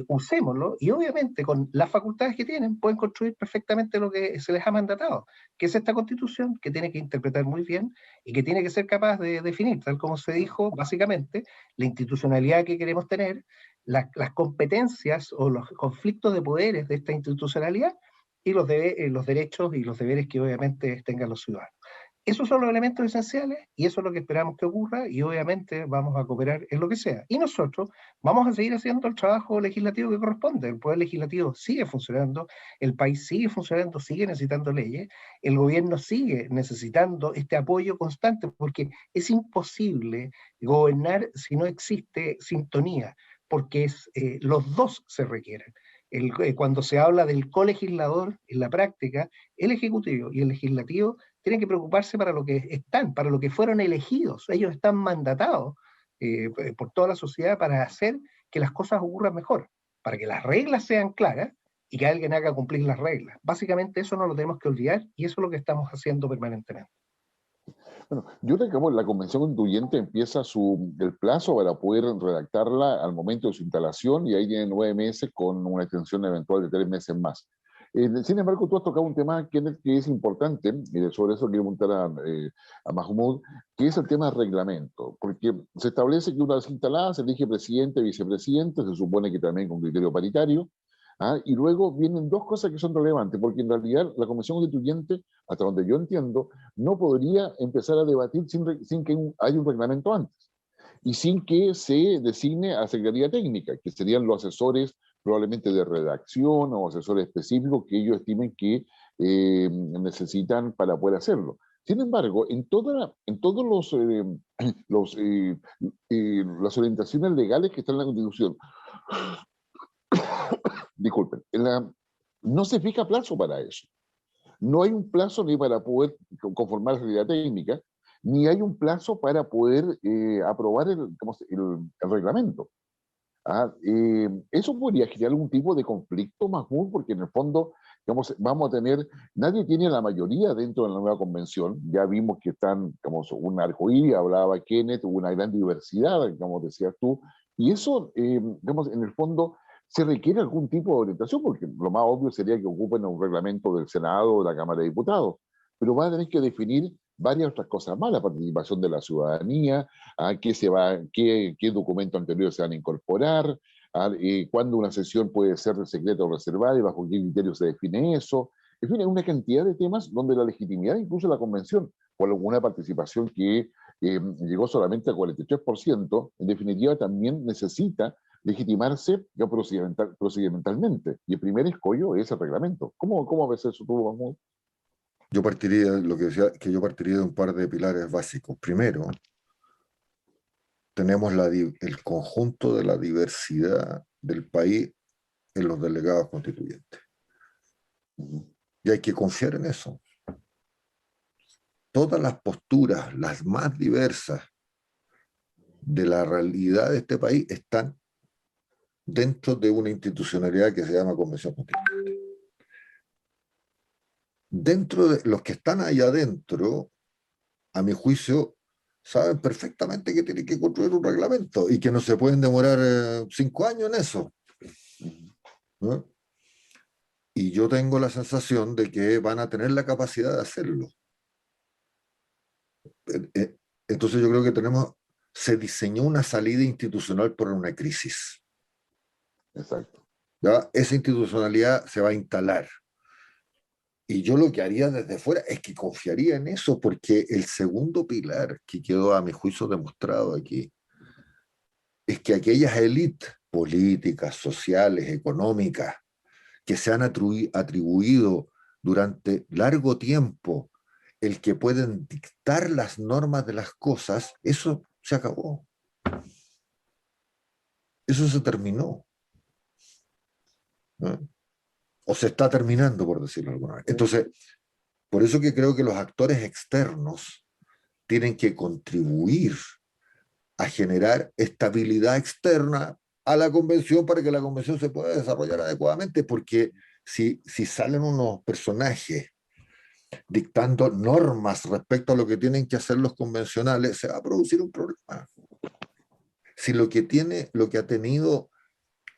usémoslo, y obviamente con las facultades que tienen pueden construir perfectamente lo que se les ha mandatado, que es esta constitución que tiene que interpretar muy bien y que tiene que ser capaz de definir, tal como se dijo, básicamente, la institucionalidad que queremos tener, las competencias o los conflictos de poderes de esta institucionalidad y los derechos y los deberes que obviamente tengan los ciudadanos. Esos son los elementos esenciales y eso es lo que esperamos que ocurra y obviamente vamos a cooperar en lo que sea. Y nosotros vamos a seguir haciendo el trabajo legislativo que corresponde. El Poder Legislativo sigue funcionando, el país sigue funcionando, sigue necesitando leyes, el gobierno sigue necesitando este apoyo constante porque es imposible gobernar si no existe sintonía, porque los dos se requieren. Cuando se habla del colegislador en la práctica, el Ejecutivo y el Legislativo tienen que preocuparse para lo que están, para lo que fueron elegidos. Ellos están mandatados por toda la sociedad para hacer que las cosas ocurran mejor. para que las reglas sean claras y que alguien haga cumplir las reglas. Básicamente eso no lo tenemos que olvidar y eso es lo que estamos haciendo permanentemente. Bueno, yo recabo, la convención constituyente empieza el plazo para poder redactarla al momento de su instalación y ahí tiene 9 meses con una extensión eventual de 3 meses más. Sin embargo, tú has tocado un tema, Kenneth, que es importante, y sobre eso quiero preguntar a Mahmoud, que es el tema del reglamento, porque se establece que una vez instalada se elige presidente, vicepresidente, se supone que también con criterio paritario, y luego vienen dos cosas que son relevantes, porque en realidad la Convención Constituyente, hasta donde yo entiendo, no podría empezar a debatir sin que haya un reglamento antes y sin que se designe a Secretaría Técnica, que serían los asesores probablemente de redacción o asesores específicos que ellos estimen que necesitan para poder hacerlo. Sin embargo, en todos las orientaciones legales que están en la Constitución, disculpen, no se fija plazo para eso. No hay un plazo ni para poder conformar la Secretaría Técnica, ni hay un plazo para poder aprobar el reglamento. Eso podría generar algún tipo de conflicto, Mahmoud, porque en el fondo vamos a tener, nadie tiene la mayoría dentro de la nueva convención. Ya vimos que están, un arcoíris, hablaba Kenneth, una gran diversidad, como decías tú, y eso, en el fondo, se requiere algún tipo de orientación, porque lo más obvio sería que ocupen un reglamento del Senado o de la Cámara de Diputados, pero van a tener que definir varias otras cosas más, la participación de la ciudadanía, qué documentos anteriores se van a incorporar, cuándo una sesión puede ser secreta o reservada y bajo qué criterio se define eso. En fin, hay una cantidad de temas donde la legitimidad, incluso la convención, por alguna participación que llegó solamente al 43%, en definitiva también necesita legitimarse procedimentalmente. Y el primer escollo es el reglamento. ¿Cómo ves eso tú, Mahmoud? Yo partiría, lo que decía, que yo partiría de un par de pilares básicos. Primero, tenemos el conjunto de la diversidad del país en los delegados constituyentes. Y hay que confiar en eso. Todas las posturas, las más diversas de la realidad de este país, están dentro de una institucionalidad que se llama Convención Constituyente. Dentro de los que están ahí adentro, a mi juicio, saben perfectamente que tienen que construir un reglamento y que no se pueden demorar 5 años en eso. ¿No? Y yo tengo la sensación de que van a tener la capacidad de hacerlo. Entonces yo creo que se diseñó una salida institucional por una crisis. Exacto. ¿Ya? Esa institucionalidad se va a instalar. Y yo lo que haría desde fuera es que confiaría en eso, porque el segundo pilar que quedó a mi juicio demostrado aquí es que aquellas élites políticas, sociales, económicas, que se han atribuido durante largo tiempo el que pueden dictar las normas de las cosas, eso se acabó. Eso se terminó. ¿No? O se está terminando, por decirlo alguna vez. Entonces, por eso que creo que los actores externos tienen que contribuir a generar estabilidad externa a la convención para que la convención se pueda desarrollar adecuadamente, porque si salen unos personajes dictando normas respecto a lo que tienen que hacer los convencionales, se va a producir un problema. Si lo que ha tenido,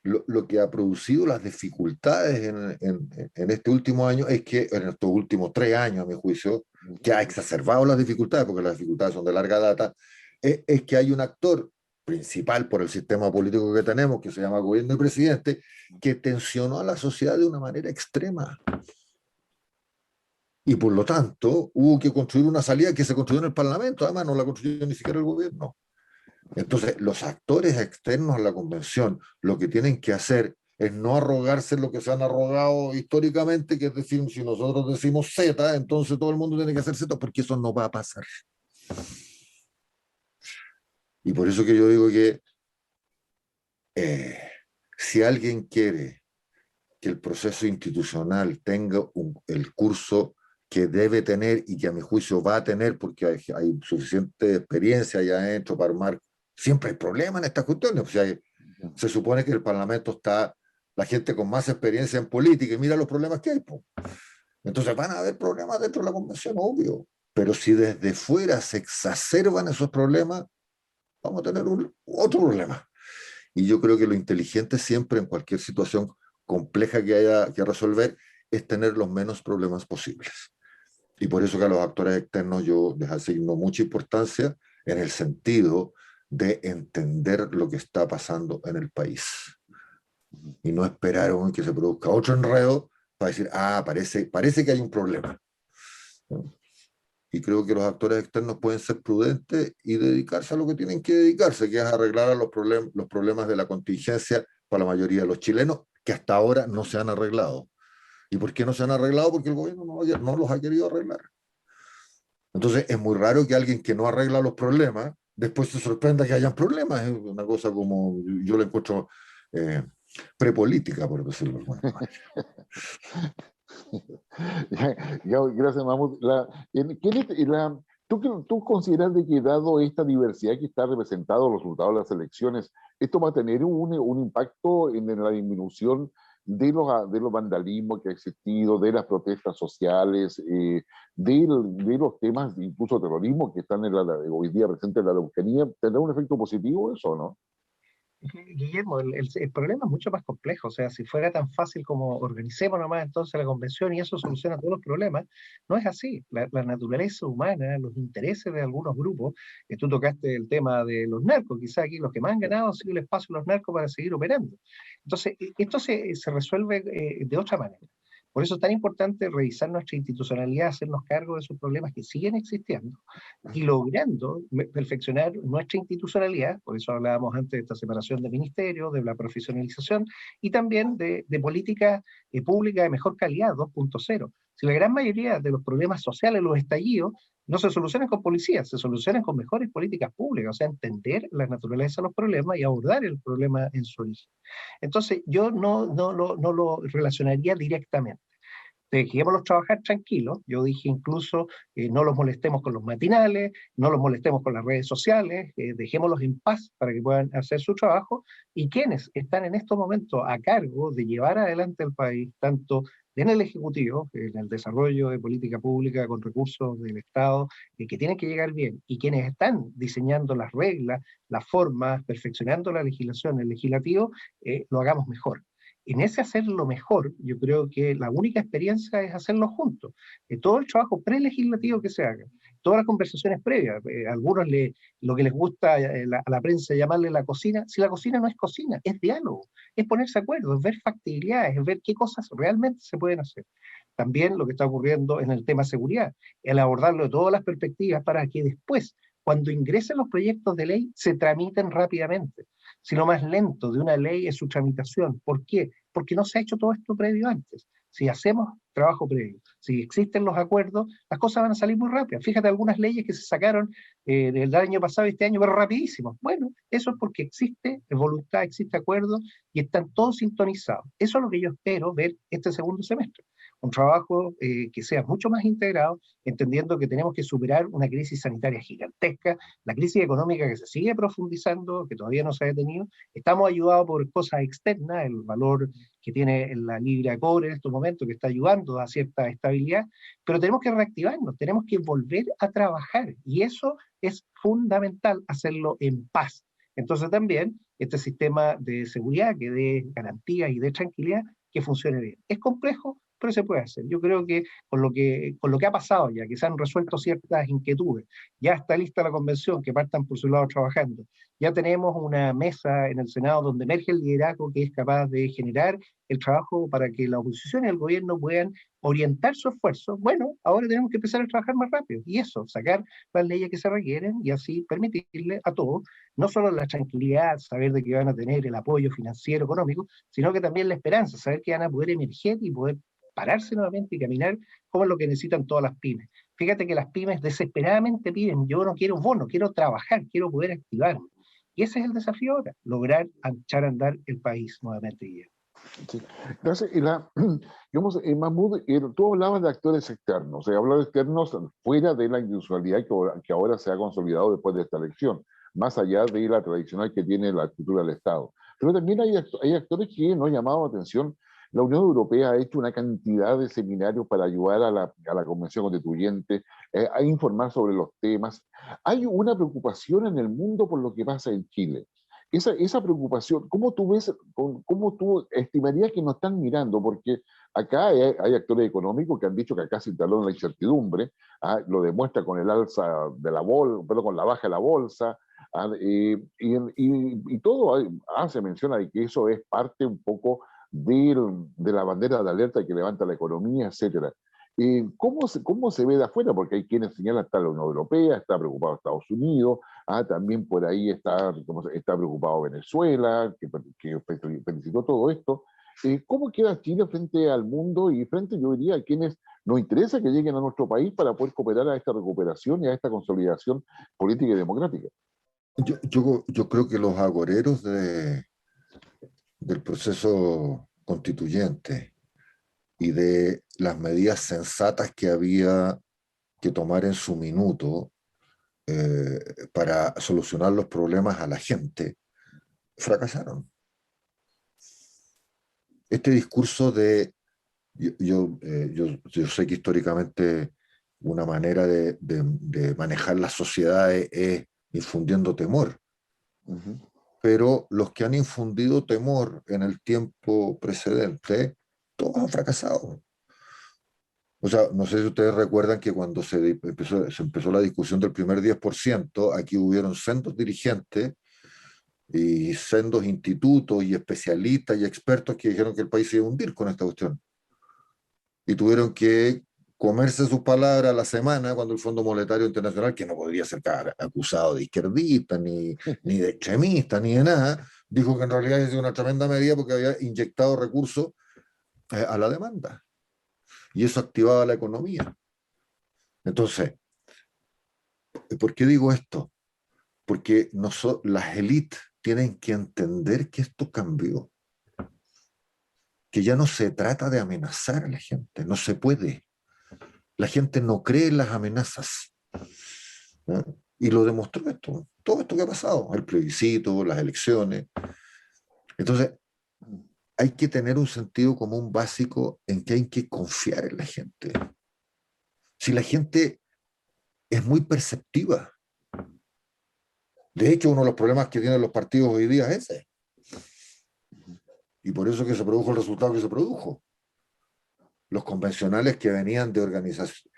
lo que ha producido las dificultades en este último año es que, en estos últimos 3 años, a mi juicio, que ha exacerbado las dificultades, porque las dificultades son de larga data, es que hay un actor principal por el sistema político que tenemos, que se llama gobierno y presidente, que tensionó a la sociedad de una manera extrema. Y por lo tanto, hubo que construir una salida que se construyó en el Parlamento, además no la construyó ni siquiera el gobierno. Entonces, los actores externos a la convención lo que tienen que hacer es no arrogarse lo que se han arrogado históricamente, que es decir, si nosotros decimos Z, entonces todo el mundo tiene que hacer Z, porque eso no va a pasar. Y por eso que yo digo que si alguien quiere que el proceso institucional tenga el curso que debe tener y que a mi juicio va a tener, porque hay suficiente experiencia allá adentro para armar. Siempre hay problemas en estas cuestiones. O sea, se supone que el Parlamento está la gente con más experiencia en política, y mira los problemas que hay, po. Entonces van a haber problemas dentro de la convención, obvio, pero si desde fuera se exacerban esos problemas, vamos a tener otro problema. Y yo creo que lo inteligente siempre en cualquier situación compleja que haya que resolver es tener los menos problemas posibles. Y por eso que a los actores externos yo les asigno mucha importancia en el sentido de entender lo que está pasando en el país. Y no esperar que se produzca otro enredo para decir, parece que hay un problema. Y creo que los actores externos pueden ser prudentes y dedicarse a lo que tienen que dedicarse, que es arreglar a los problemas de la contingencia para la mayoría de los chilenos, que hasta ahora no se han arreglado. ¿Y por qué no se han arreglado? Porque el gobierno no los ha querido arreglar. Entonces es muy raro que alguien que no arregla los problemas después se sorprenda que hayan problemas. Es una cosa como, yo la encuentro prepolítica, por decirlo de alguna manera. Gracias, Mahmoud. ¿Tú consideras de que dado esta diversidad que está representado en los resultados de las elecciones, esto va a tener un impacto en la disminución de los vandalismos que ha existido, de las protestas sociales, de los temas, incluso terrorismo, que están hoy día presentes en la Araucanía? ¿Tendrá un efecto positivo eso o no? Guillermo, el problema es mucho más complejo. O sea, si fuera tan fácil como organicemos nomás entonces la convención y eso soluciona todos los problemas, no es así. La naturaleza humana, los intereses de algunos grupos, tú tocaste el tema de los narcos, quizá aquí los que más han ganado han sido el espacio de los narcos para seguir operando. Entonces, esto se resuelve de otra manera. Por eso es tan importante revisar nuestra institucionalidad, hacernos cargo de esos problemas que siguen existiendo y logrando perfeccionar nuestra institucionalidad. Por eso hablábamos antes de esta separación de ministerios, de la profesionalización y también de políticas públicas de mejor calidad 2.0. Si la gran mayoría de los problemas sociales, los estallidos, no se solucionan con policías, se solucionan con mejores políticas públicas, o sea, entender la naturaleza de los problemas y abordar el problema en su origen. Entonces, yo no lo relacionaría directamente. Dejémoslos trabajar tranquilos. Yo dije incluso, no los molestemos con los matinales, no los molestemos con las redes sociales, dejémoslos en paz para que puedan hacer su trabajo. Y quienes están en estos momentos a cargo de llevar adelante el país, tanto en el Ejecutivo, en el desarrollo de política pública con recursos del Estado, que tienen que llegar bien, y quienes están diseñando las reglas, las formas, perfeccionando la legislación, el legislativo, lo hagamos mejor. En ese hacerlo mejor, yo creo que la única experiencia es hacerlo juntos. Todo el trabajo prelegislativo que se haga, todas las conversaciones previas, algunos lo que les gusta a la prensa llamarle la cocina, si la cocina no es cocina, es diálogo, es ponerse de acuerdo, es ver factibilidades, es ver qué cosas realmente se pueden hacer. También lo que está ocurriendo en el tema seguridad, el abordarlo de todas las perspectivas para que después, cuando ingresen los proyectos de ley, se tramiten rápidamente. Si lo más lento de una ley es su tramitación, ¿por qué? Porque no se ha hecho todo esto previo antes. Si hacemos trabajo previo, si existen los acuerdos, las cosas van a salir muy rápido. Fíjate algunas leyes que se sacaron del año pasado y este año, pero rapidísimo. Bueno, eso es porque existe voluntad, existe acuerdo y están todos sintonizados. Eso es lo que yo espero ver este segundo semestre. Un trabajo que sea mucho más integrado, entendiendo que tenemos que superar una crisis sanitaria gigantesca, la crisis económica que se sigue profundizando, que todavía no se ha detenido. Estamos ayudados por cosas externas, el valor que tiene la libra de cobre en estos momentos, que está ayudando a cierta estabilidad, pero tenemos que reactivarnos, tenemos que volver a trabajar, y eso es fundamental, hacerlo en paz. Entonces también este sistema de seguridad que dé garantías y dé tranquilidad, que funcione bien. Es complejo, pero se puede hacer. Yo creo que con lo que ha pasado ya, que se han resuelto ciertas inquietudes, ya está lista la convención, que partan por su lado trabajando, ya tenemos una mesa en el Senado donde emerge el liderazgo que es capaz de generar el trabajo para que la oposición y el gobierno puedan orientar su esfuerzo. Bueno, ahora tenemos que empezar a trabajar más rápido, y eso, sacar las leyes que se requieren y así permitirle a todos, no solo la tranquilidad, saber de que van a tener el apoyo financiero, económico, sino que también la esperanza, saber que van a poder emerger y poder pararse nuevamente y caminar como es lo que necesitan todas las pymes. Fíjate que las pymes desesperadamente piden, yo no quiero un bono, quiero trabajar, quiero poder activarme. Y ese es el desafío ahora, lograr echar a andar el país nuevamente. Sí. Entonces, digamos, Mahmoud, tú hablabas de actores externos, o sea, hablabas de externos fuera de la institucionalidad que ahora se ha consolidado después de esta elección, más allá de la tradicional que tiene la estructura del Estado. Pero también hay actores que no han llamado la atención. La Unión Europea ha hecho una cantidad de seminarios para ayudar a la Convención Constituyente, a informar sobre los temas. Hay una preocupación en el mundo por lo que pasa en Chile. Esa preocupación, ¿cómo tú ves, cómo tú estimarías que nos están mirando? Porque acá hay actores económicos que han dicho que acá se instaló la incertidumbre, lo demuestra con el alza de la bolsa, pero con la baja de la bolsa, y todo hace mención de que eso es parte un poco de la bandera de alerta que levanta la economía, etcétera. ¿Cómo se ve de afuera? Porque hay quienes señalan está la Unión Europea, está preocupado Estados Unidos, también por ahí está preocupado Venezuela, que felicitó todo esto. ¿Cómo queda Chile frente al mundo y frente, yo diría, a quienes nos interesa que lleguen a nuestro país para poder cooperar a esta recuperación y a esta consolidación política y democrática? Yo creo que los agoreros del proceso constituyente y de las medidas sensatas que había que tomar en su minuto para solucionar los problemas a la gente, fracasaron. Este discurso yo sé que históricamente una manera de manejar las sociedades es infundiendo temor, pero los que han infundido temor en el tiempo precedente, todos han fracasado. O sea, no sé si ustedes recuerdan que cuando se empezó la discusión del primer 10%, aquí hubieron sendos dirigentes y sendos institutos y especialistas y expertos que dijeron que el país se iba a hundir con esta cuestión. Y tuvieron que comerse sus palabras a la semana cuando el Fondo Monetario Internacional, que no podría ser acusado de izquierdista, ni de extremista, ni de nada, dijo que en realidad es una tremenda medida porque había inyectado recursos a la demanda. Y eso activaba la economía. Entonces, ¿por qué digo esto? Porque las élites tienen que entender que esto cambió, que ya no se trata de amenazar a la gente, no se puede. La gente no cree en las amenazas. ¿No? Y lo demostró esto, todo esto que ha pasado, el plebiscito, las elecciones. Entonces, hay que tener un sentido común básico en que hay que confiar en la gente. Si la gente es muy perceptiva, de hecho, uno de los problemas que tienen los partidos hoy día es ese. Y por eso que se produjo el resultado que se produjo. Los convencionales que venían de organizaciones,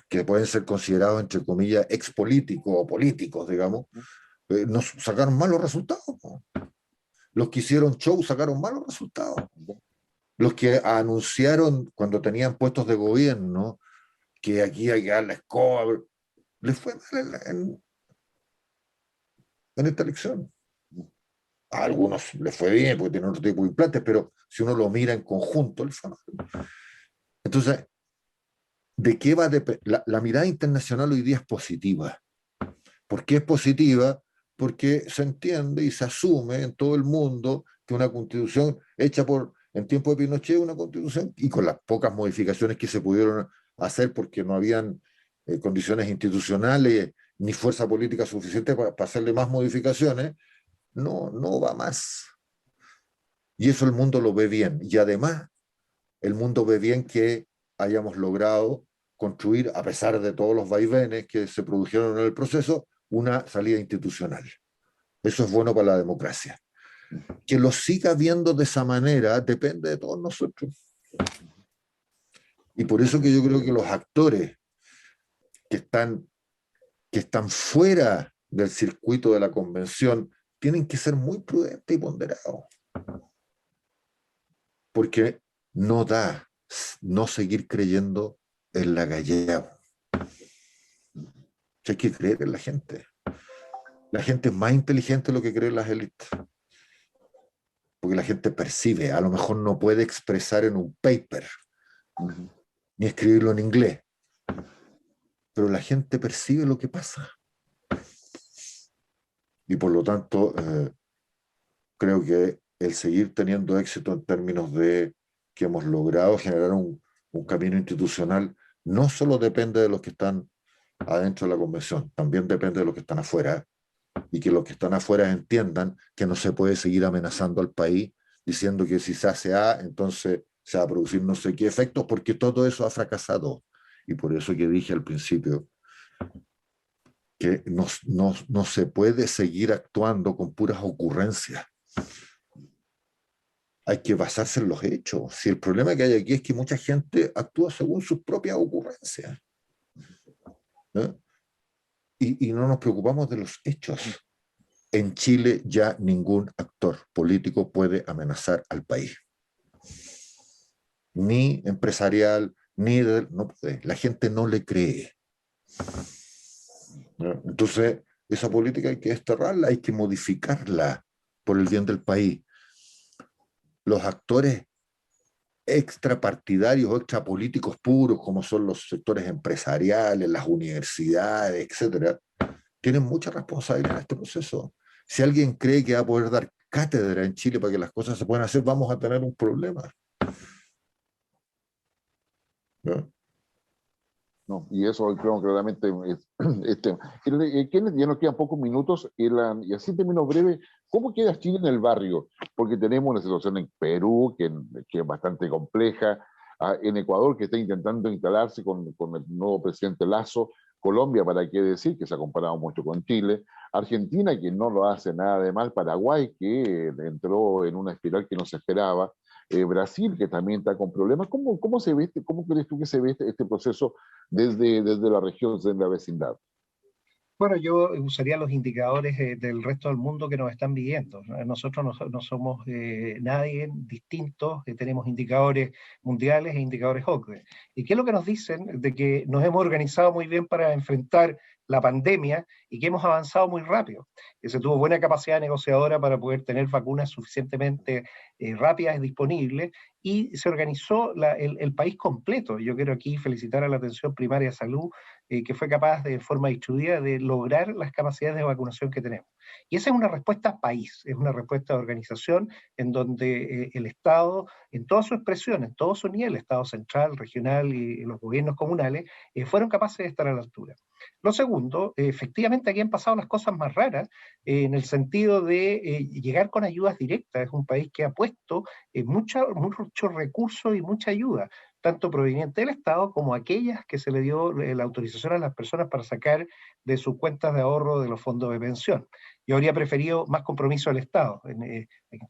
que pueden ser considerados, entre comillas, expolíticos o políticos, digamos, nos sacaron malos resultados. Los que hicieron show sacaron malos resultados. Los que anunciaron cuando tenían puestos de gobierno que aquí hay que dar la escoba, les fue mal en esta elección. A algunos les fue bien porque tienen otro tipo de implantes, pero si uno lo mira en conjunto, les fue mal. Entonces, ¿de qué va a depender? La mirada internacional hoy día es positiva. ¿Por qué es positiva? Porque se entiende y se asume en todo el mundo que una constitución hecha en tiempo de Pinochet, una constitución, y con las pocas modificaciones que se pudieron hacer porque no habían condiciones institucionales ni fuerza política suficiente para hacerle más modificaciones, no va más. Y eso el mundo lo ve bien. Y además, el mundo ve bien que hayamos logrado construir, a pesar de todos los vaivenes que se produjeron en el proceso, una salida institucional. Eso es bueno para la democracia. Que lo siga viendo de esa manera depende de todos nosotros. Y por eso que yo creo que los actores que están fuera del circuito de la convención tienen que ser muy prudentes y ponderados. Porque no da no seguir creyendo en la gallego. Hay que creer en la gente. La gente es más inteligente de lo que creen las élites. Porque la gente percibe, a lo mejor no puede expresar en un paper, ni escribirlo en inglés, pero la gente percibe lo que pasa. Y por lo tanto, creo que el seguir teniendo éxito en términos de que hemos logrado generar un camino institucional no solo depende de los que están adentro de la convención, también depende de los que están afuera. y que los que están afuera entiendan que no se puede seguir amenazando al país diciendo que si se hace A, entonces se va a producir no sé qué efectos, porque todo eso ha fracasado. Y por eso que dije al principio que no se puede seguir actuando con puras ocurrencias. Hay que basarse en los hechos. Si el problema que hay aquí es que mucha gente actúa según sus propias ocurrencias, ¿no? Y no nos preocupamos de los hechos. En Chile ya ningún actor político puede amenazar al país. Ni empresarial, no puede. La gente no le cree. ¿No? Entonces, esa política hay que desterrarla, hay que modificarla por el bien del país. Los actores extrapartidarios o extrapolíticos puros, como son los sectores empresariales, las universidades, etcétera, tienen mucha responsabilidad en este proceso. Si alguien cree que va a poder dar cátedra en Chile para que las cosas se puedan hacer, vamos a tener un problema. ¿No? No, y eso creo que claramente es tema. Ya nos quedan pocos minutos y así en términos breves, ¿cómo queda Chile en el barrio? Porque tenemos una situación en Perú que es bastante compleja, en Ecuador que está intentando instalarse con el nuevo presidente Lasso, Colombia, para qué decir, que se ha comparado mucho con Chile, Argentina, que no lo hace nada de mal, Paraguay, que entró en una espiral que no se esperaba, Brasil, que también está con problemas. ¿Cómo se ve cómo crees tú que se ve este proceso desde la región, desde la vecindad? Bueno, yo usaría los indicadores del resto del mundo que nos están viviendo. Nosotros no somos nadie distintos, tenemos indicadores mundiales e indicadores OCDE. ¿Y qué es lo que nos dicen? De que nos hemos organizado muy bien para enfrentar la pandemia y que hemos avanzado muy rápido. Que se tuvo buena capacidad negociadora para poder tener vacunas suficientemente rápidas y disponibles, y se organizó el país completo. Yo quiero aquí felicitar a la atención primaria de salud, que fue capaz de forma distribuida de lograr las capacidades de vacunación que tenemos. Y esa es una respuesta país, es una respuesta de organización en donde el Estado, en toda su expresión, en todo su nivel, Estado central, regional y los gobiernos comunales, fueron capaces de estar a la altura. Lo segundo, efectivamente aquí han pasado las cosas más raras, en el sentido de llegar con ayudas directas. Es un país que ha puesto muchos recursos y mucha ayuda, tanto proveniente del Estado como aquellas que se le dio la autorización a las personas para sacar de sus cuentas de ahorro de los fondos de pensión. Yo habría preferido más compromiso del Estado.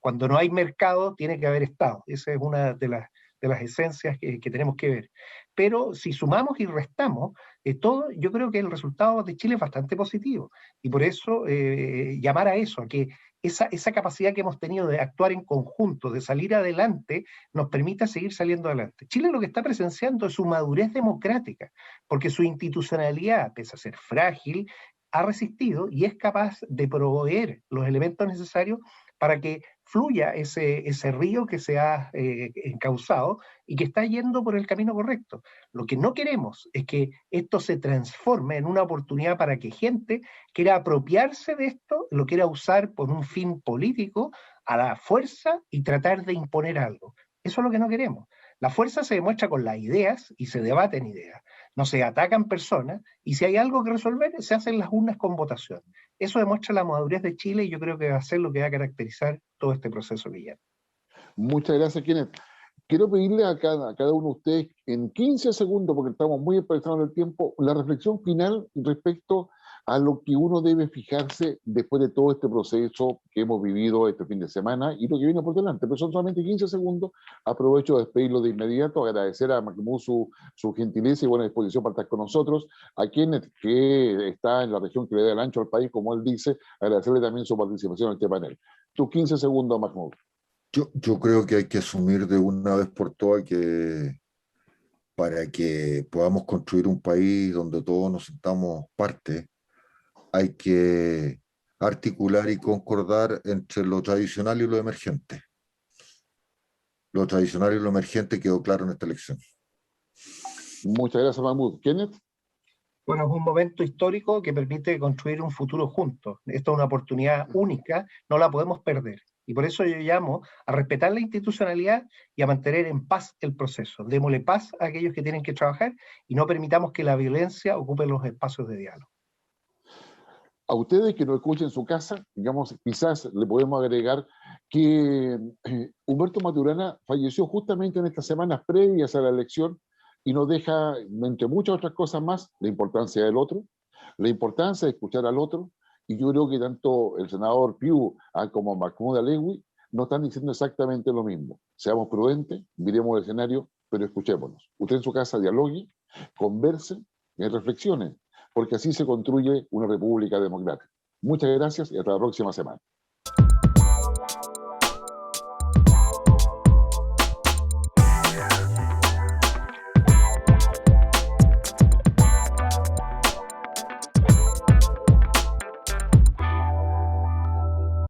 Cuando no hay mercado, tiene que haber Estado. Esa es una de las esencias que tenemos que ver. Pero si sumamos y restamos, todo, yo creo que el resultado de Chile es bastante positivo. Y por eso llamar a eso, a que esa capacidad que hemos tenido de actuar en conjunto, de salir adelante, nos permita seguir saliendo adelante. Chile lo que está presenciando es su madurez democrática, porque su institucionalidad, pese a ser frágil, ha resistido y es capaz de proveer los elementos necesarios para que fluya ese río que se ha encauzado y que está yendo por el camino correcto. Lo que no queremos es que esto se transforme en una oportunidad para que gente quiera apropiarse de esto, lo quiera usar por un fin político, a la fuerza, y tratar de imponer algo. Eso es lo que no queremos. La fuerza se demuestra con las ideas y se debaten ideas. No se atacan personas, y si hay algo que resolver, se hacen las urnas con votación. Eso demuestra la madurez de Chile y yo creo que va a ser lo que va a caracterizar todo este proceso, Guillermo. Muchas gracias, Kenneth. Quiero pedirle a cada uno de ustedes, en 15 segundos, porque estamos muy apresados en el tiempo, la reflexión final respecto a lo que uno debe fijarse después de todo este proceso que hemos vivido este fin de semana y lo que viene por delante. Pero son solamente 15 segundos. Aprovecho de despedirlo de inmediato, agradecer a Mahmoud su gentileza y buena disposición para estar con nosotros, a Kenneth, que está en la región que le da el ancho al país, como él dice, agradecerle también su participación en este panel. Tus 15 segundos, Mahmoud. Yo creo que hay que asumir de una vez por todas que para que podamos construir un país donde todos nos sintamos parte, hay que articular y concordar entre lo tradicional y lo emergente. Lo tradicional y lo emergente quedó claro en esta elección. Muchas gracias, Mahmoud. Kenneth. Bueno, es un momento histórico que permite construir un futuro juntos. Esta es una oportunidad única, no la podemos perder. Y por eso yo llamo a respetar la institucionalidad y a mantener en paz el proceso. Démosle paz a aquellos que tienen que trabajar y no permitamos que la violencia ocupe los espacios de diálogo. A ustedes que nos escuchen en su casa, digamos, quizás le podemos agregar que Humberto Maturana falleció justamente en estas semanas previas a la elección y nos deja, entre muchas otras cosas más, la importancia del otro, la importancia de escuchar al otro, y yo creo que tanto el senador Piu como Mahmoud Alewi nos están diciendo exactamente lo mismo. Seamos prudentes, miremos el escenario, pero escuchémonos. Usted en su casa dialogue, converse y reflexione, porque así se construye una república democrática. Muchas gracias y hasta la próxima semana.